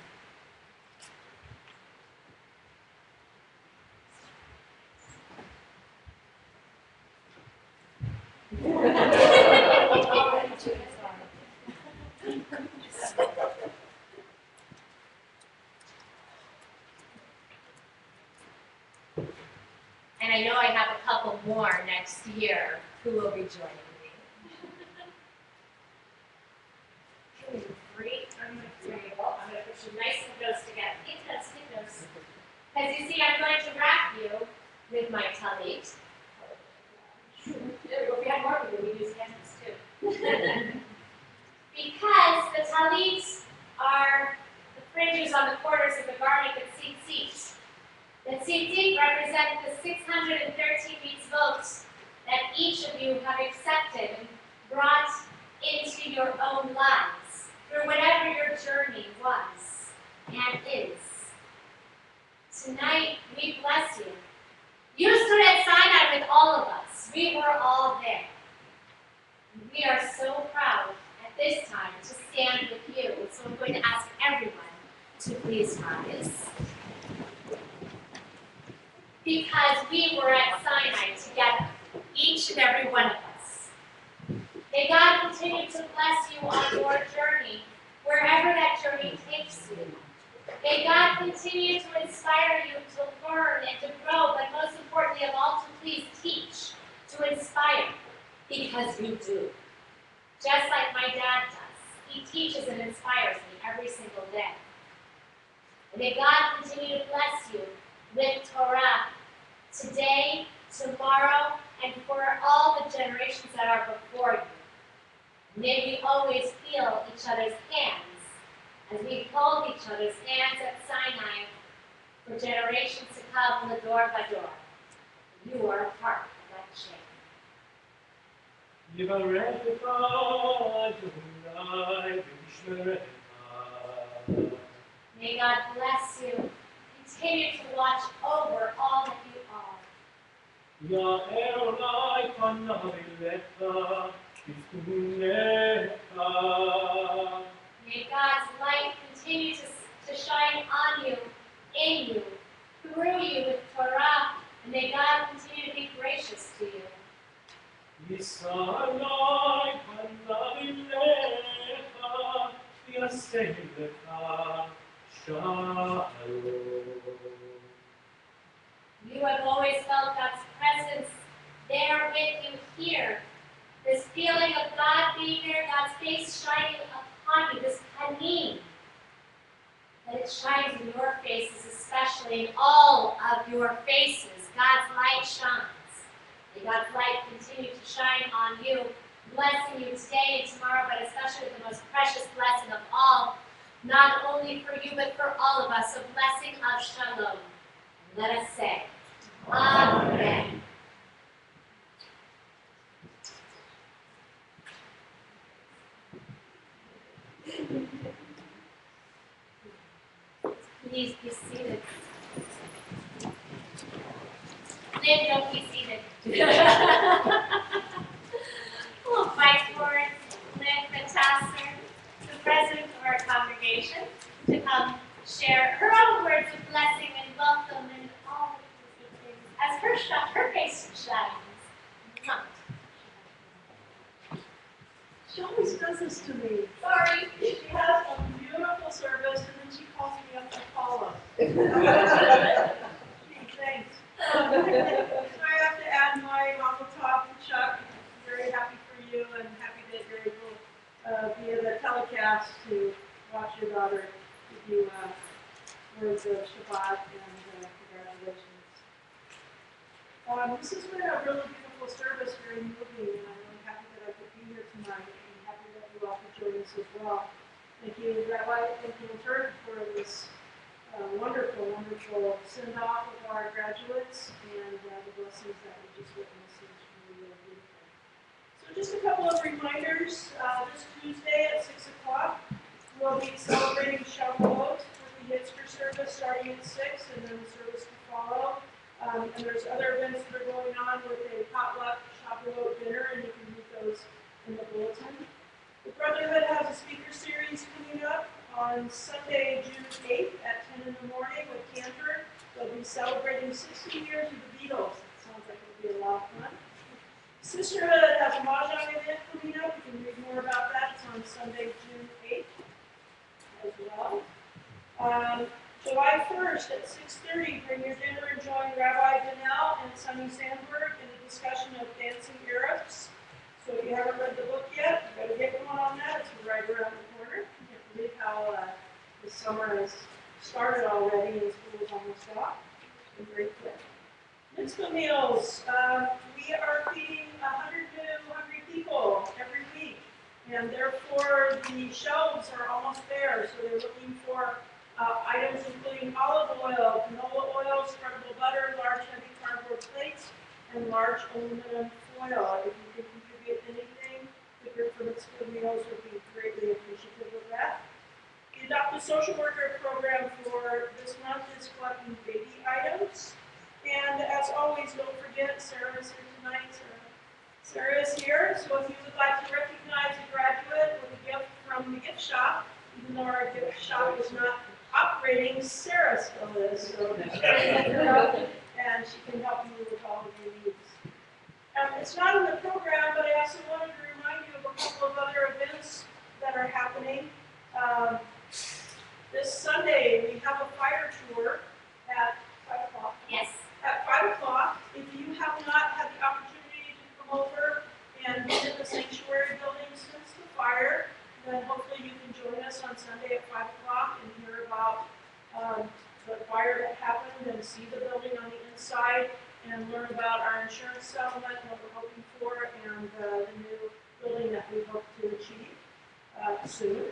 And I know I have a couple more next year who will be joining me. Three. I'm going to put you nice and close together. Get those. Because you see, I'm going to wrap you with my talit. If we had more people, we'd use candles too. Because the talit are the fringes on the corners of the garment that tzitzit. The tzitzit represent the 613 mitzvot that each of you have accepted and brought into your own lives through whatever your journey was and is. Tonight, we bless you. You stood at Sinai with all of us. We were all there. We are so proud at this time to stand with you. So I'm going to ask everyone to please rise. because we were at Sinai together, each and every one of us. May God continue to bless you on your journey, wherever that journey takes you. May God continue to inspire you to learn and to grow, but most importantly of all, to please teach, to inspire, because you do. Just like my dad does. He teaches and inspires me every single day. And may God continue to bless you with Torah today, tomorrow, and for all the generations that are before you. May we always feel each other's hands as we hold each other's hands at Sinai for generations to come, Lador Vador. You are a part of that chain. May God bless you. Continue to watch over all that you are. May God's light continue to shine on you, in you, through you with Torah, and may God continue to be gracious to you. You have always felt God's presence there with you here. This feeling of God being there, God's face shining upon you, this panim, that it shines in your faces, especially in all of your faces. God's light shines. May God's light continue to shine on you, blessing you today and tomorrow, but especially with the most precious blessing of all, not only for you, but for all of us, a blessing of shalom. Let us say, Amen. Please be seated. Lynn, don't be seated. We'll invite forward Lynn Matasser, the president of our congregation, to come share her own words of blessing and welcome and all the good things as her face shines. She always does this to me. Sorry. She has a beautiful service, and then she calls me up to follow. Thanks. So I have to add my mazel tov to Chuck. I'm very happy for you, and happy that you're able, via the telecast, to watch your daughter give you words of Shabbat and congratulations. This has been a really beautiful service, very moving, and I'm really happy that I could be here tonight, and happy that you all could join us as well. Thank you, Rabbi, thank you, Church, for this wonderful send-off of our graduates and the blessings that we just witnessed. It's really, really beautiful. So just a couple of reminders. This Tuesday at 6 o'clock, we'll be celebrating Shavuot with the Yitzhak service starting at 6, and then the service to follow. And there's other events that are going on with a potluck Shavuot dinner, and you can read those in the bulletin. The Brotherhood has a speaker series coming up on Sunday, June 8th at 10 in the morning with Cantor. They'll be celebrating 60 years of the Beatles. It sounds like it'll be a lot of fun. Sisterhood has a Mahjong event coming up. You can read more about that. It's on Sunday, June 8th as well. July 1st at 6:30, bring your dinner and join Rabbi Donnell and Sonny Sandberg in a discussion of dancing Arabs. So if you haven't read the book yet, you better get going on that. It's right around the corner. I can't believe how the summer has started already and school is almost off. It's been very quick. Mitzvah meals. We are feeding 100 new hungry people every week, and therefore the shelves are almost bare. So they're looking for items including olive oil, canola oil, spreadable butter, large heavy cardboard plates, and large aluminum foil. If you could contribute anything, the group for Mitzvah meals would be greatly appreciative of that. The Adopt a Social Worker program for this month is collecting baby items. And as always, don't forget, Sarah is here tonight. Sarah is here, so if you would like to recognize a graduate with a gift from the gift shop, even though our gift shop is not operating, Sarah still is. So and she can help you with all of your needs. It's not in the program, but I also wanted to remind you of a couple of other events that are happening. This Sunday, we have a fire tour at 5 o'clock. Yes. At 5 o'clock, if you have not had the opportunity to come over and visit the sanctuary building since the fire, then hopefully you can join us on Sunday at 5 o'clock and hear about the fire that happened and see the building on the inside and learn about our insurance settlement, what we're hoping for, and the new building that we hope to achieve soon.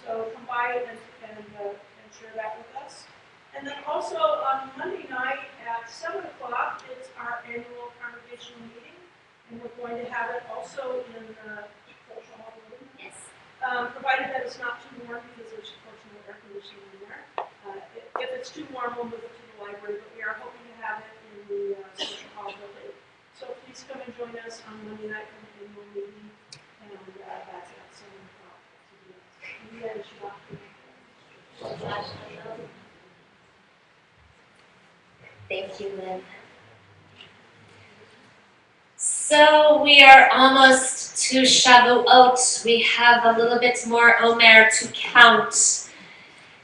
So come by and share that with us. And then also on Monday night at 7 o'clock, it's our annual congregational meeting, and we're going to have it also in the social hall building. Yes. Provided that it's not too warm, because there's of course no air conditioning in there. If it's too warm, we'll move it to the library, but we are hoping to have it in the social hall building. So please come and join us on Monday night for the annual meeting, and that's at 7 o'clock. Yeah, Thank you, Lynn. So we are almost to Shavuot. We have a little bit more Omer to count.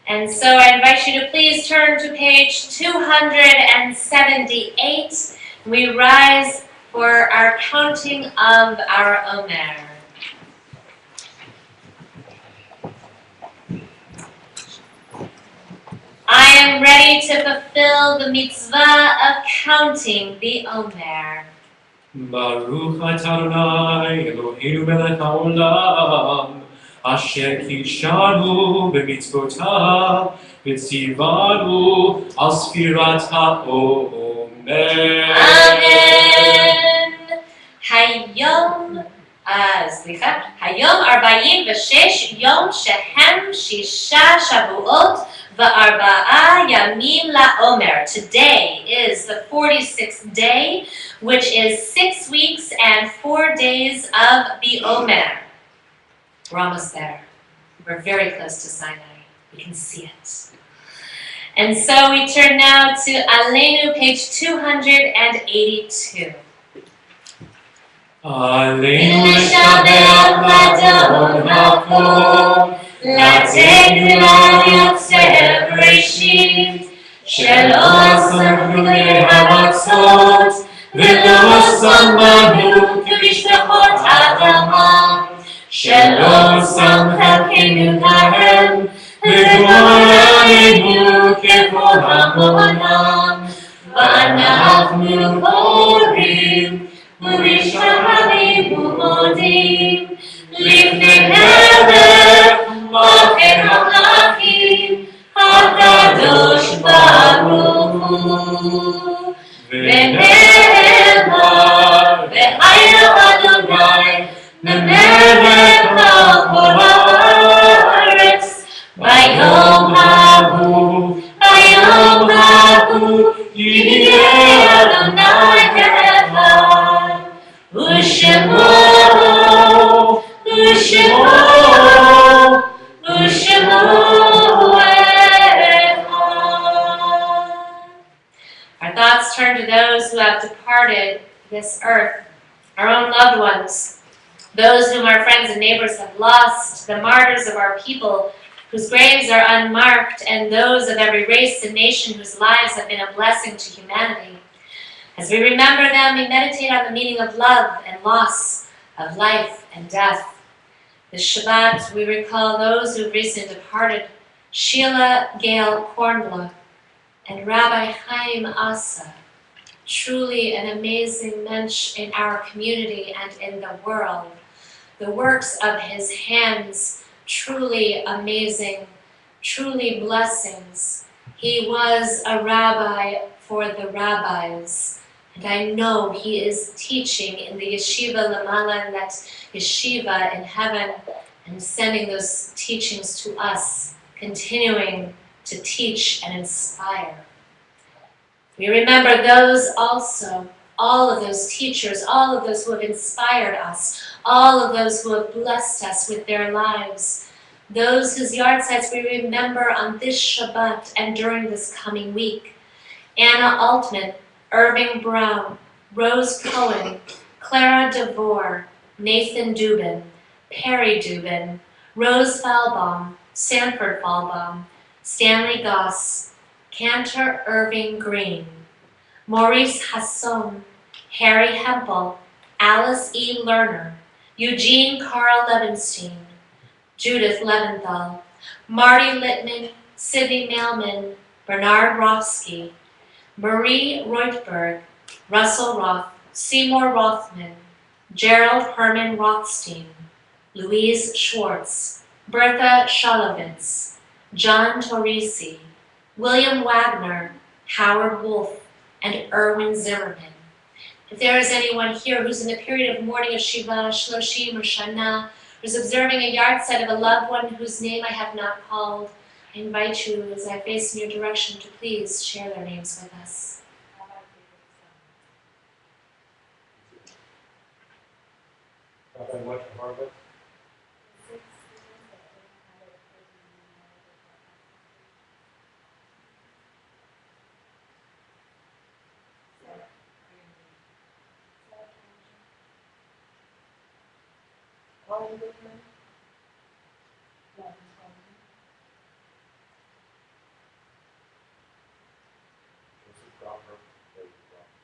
And so I invite you to please turn to page 278. We rise for our counting of our Omer. I am ready to fulfill the mitzvah of counting the Omer. Baruch atah Adonai Eloheinu melech haolam asher kishanu b'mitzvotav v'tzivanu al sfirat ha'omer. Amen. Hayom 46 yom shehem shisha shavuot v'arba'a yamim la'omer. Today is the 46th day, which is 6 weeks and 4 days of the Omer. We're almost there. We're very close to Sinai. We can see it. And so we turn now to Aleinu, page 282. Aleinu l'shabeach l'adon ha'kol, לתת ליוצר בראשית, שלא שם גדולי הרצות, ולא שם בנו כמשפחות אדמה, שלא שם חלקנו להם, וגורלנו ככל המעונם, ואנחנו קוראים ומשתחווים ומודים לפני מלך מלכי המלכים הקדוש ברוך הוא. ונאמר והיה אדוני למלך על הארץ ביום ההוא יהיה אדוני אחד ושמו Our thoughts turn to those who have departed this earth, our own loved ones, those whom our friends and neighbors have lost, the martyrs of our people whose graves are unmarked, and those of every race and nation whose lives have been a blessing to humanity. As we remember them, we meditate on the meaning of love and loss, of life and death. This Shabbat, we recall those who recently departed, Sheila Gale Kornbluh and Rabbi Chaim Asa, truly an amazing mensch in our community and in the world. The works of his hands, truly amazing, truly blessings. He was a rabbi for the rabbis, and I know he is teaching in the yeshiva Lamala, and that yeshiva in heaven, and sending those teachings to us, continuing to teach and inspire. We remember those also, all of those teachers, all of those who have inspired us, all of those who have blessed us with their lives, those whose yahrzeits we remember on this Shabbat and during this coming week. Anna Altman, Irving Brown, Rose Cohen, Clara DeVore, Nathan Dubin, Perry Dubin, Rose Falbaum, Sanford Falbaum, Stanley Goss, Cantor Irving Green, Maurice Hasson, Harry Hempel, Alice E. Lerner, Eugene Carl Levenstein, Judith Leventhal, Marty Littman, Sidney Mailman, Bernard Rothsky, Marie Reutberg, Russell Roth, Seymour Rothman, Gerald Herman Rothstein, Louise Schwartz, Bertha Shalovitz, John Torrisi, William Wagner, Howard Wolf, and Erwin Zimmerman. If there is anyone here who's in the period of mourning of Shiva, Shloshim, or Shana, who's observing a yahrzeit of a loved one whose name I have not called, I invite you, as I face in your direction, to please share their names with us. Rabbi Michael Harvard. Joseph Crawford. David Crawford.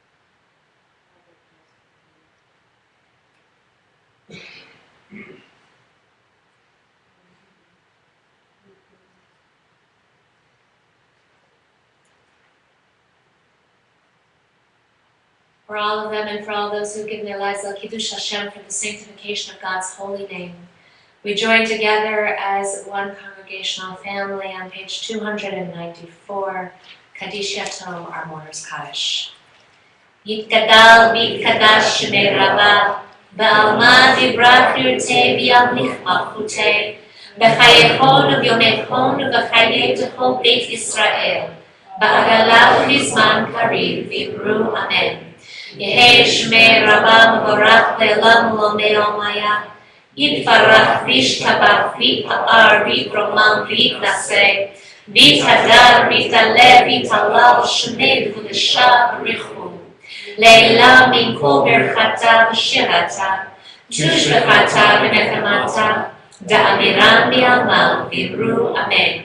For all of them and for all those who've given their lives al Kiddush Hashem, for the sanctification of God's holy name, we join together as one congregational family on page 294, Kaddish Yatom, our mourner's Kaddish. Yitkadal v'yitkadash shemei Rabbah, ba'alma divrah pirtei v'yamlich malchutei, b'chayechon u'vyomechon u'v'chayei t'chol beit Yisrael, ba'agala u'vizman kariv v'imru amen. Yehei shmei Rabbah mevorach le'elam u'lomei olmaya, Yitvarach v'ishtabach v'yipa'ar v'yitromam v'yitnaseh, v'yitadar v'yitaleh v'yitalal shmei v'kudesha b'richu. Leila min kol berchata v'shirata, tushbechata v'nechamata, da'amiram bi'alma v'imru amen.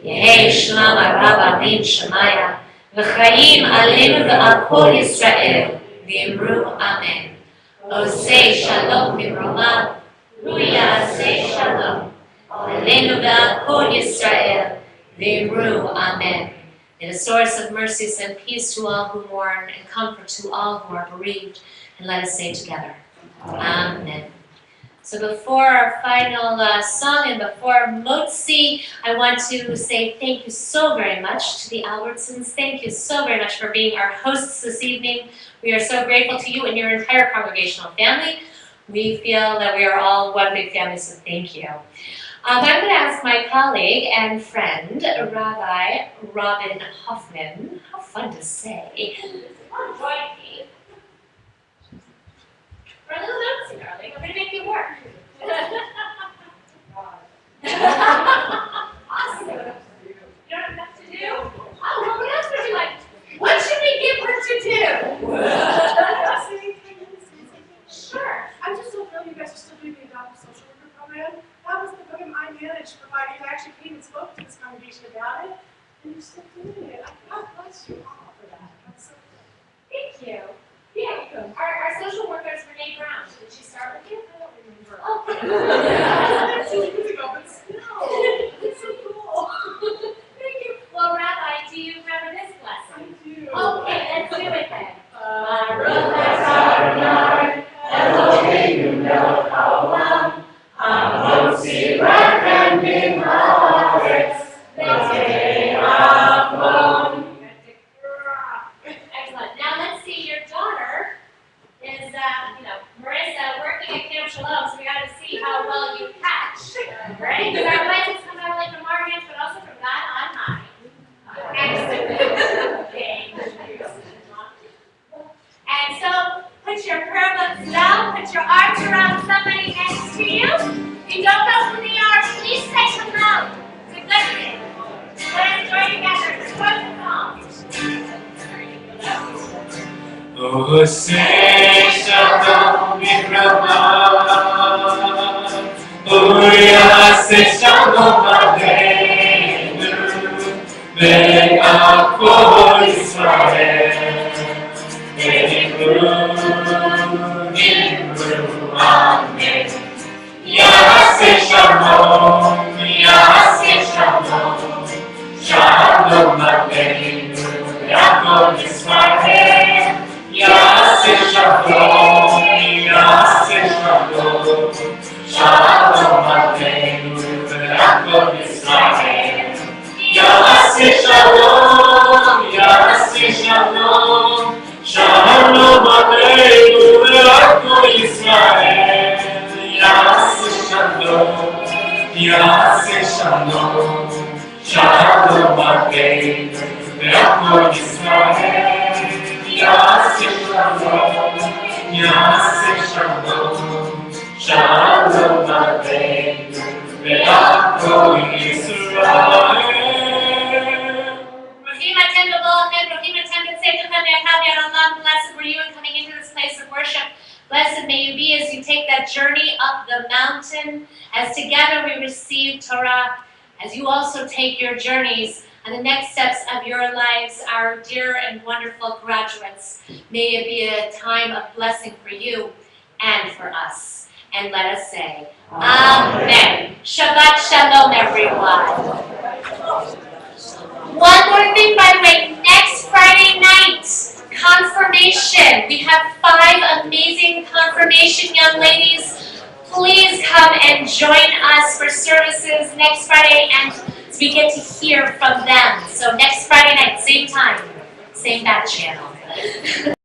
Yehei shlam arab amin shemaya, v'chaim aleinu v'al kol Yisrael, v'imru amen. Osei shalom v'imromah, Ruya say shalom, aleinu v'al kol Yisrael, v'imru amen. May the source of mercy send peace to all who mourn and comfort to all who are bereaved. And let us say together, amen. So before our final song and before Motzi, I want to say thank you so very much to the Albertsons. Thank you so very much for being our hosts this evening. We are so grateful to you and your entire congregational family. We feel that we are all one big family, so thank you. I'm going to ask my colleague and friend, Rabbi Robin Hoffman, how fun to say, come join me for a little dancing, darling. I'm going to make you work. Awesome. You don't have enough to do? Oh, well, what else would you like? What should we give her to do? Sure. I'm just so thrilled you guys are still doing the adoptive social worker program. That was the program I managed, provided you actually came and spoke to this congregation about it, and you're still doing it. God bless you all for that. That's so good. Thank you. Yeah, our social worker is Renee Brown. Did she start with you? I don't remember. Oh, That's 2 years ago, but still. It's so cool. thank you. Well, Rabbi, do you remember this lesson? I do. Okay, let's do it then. Eloheinu melech haolam, hamotzi rachem min haaretz, v'tei avon. Excellent. Now let's see, your daughter is, Marissa working at Camp Shalom, so we got to see how well you catch. Right? Because our blessings come not only from our hands, but also from God on high. Excellent. Okay. And so, put your prayer books down, put your arms around somebody next to you. If you don't know who they are, please take them out. It's a good thing. Let's enjoy together. It's a good song. Ose Shalom Bichrama, Uyase Shalom Aleinu, Ve'achol Yisrael, Ve'imru, Amen. Yase Shalom, Yase Shalom, Shalom Aleinu, Ve'achol Yisrael. Yase Shalom, Yase Shalom, Shalom Aleinu ve'achol Yisrael. Yase Shalom, Yase Shalom, Shalom Aleinu ve'achol Yisrael. Yase Shalom, Yase Shalom, Shalom Aleinu ve'achol Yisrael. Yase Shalom, Yase Shalom, Shalom Aleinu ve'achol Yisrael. Rahim Atem B'Bolachem, Rahim Atem B'Tzedechem, Ve'achav Yad Olam. Blessed were you in coming into this place of worship. Blessed may you be as you take that journey up the mountain, as together we receive Torah, as you also take your journeys and the next steps of your lives, our dear and wonderful graduates. May it be a time of blessing for you and for us. And let us say, Amen. Shabbat Shalom, everyone. One more thing, by the way, next Friday night, confirmation. We have 5 amazing confirmation young ladies. Please come and join us for services next Friday, and we get to hear from them. So next Friday night, same time, same back channel.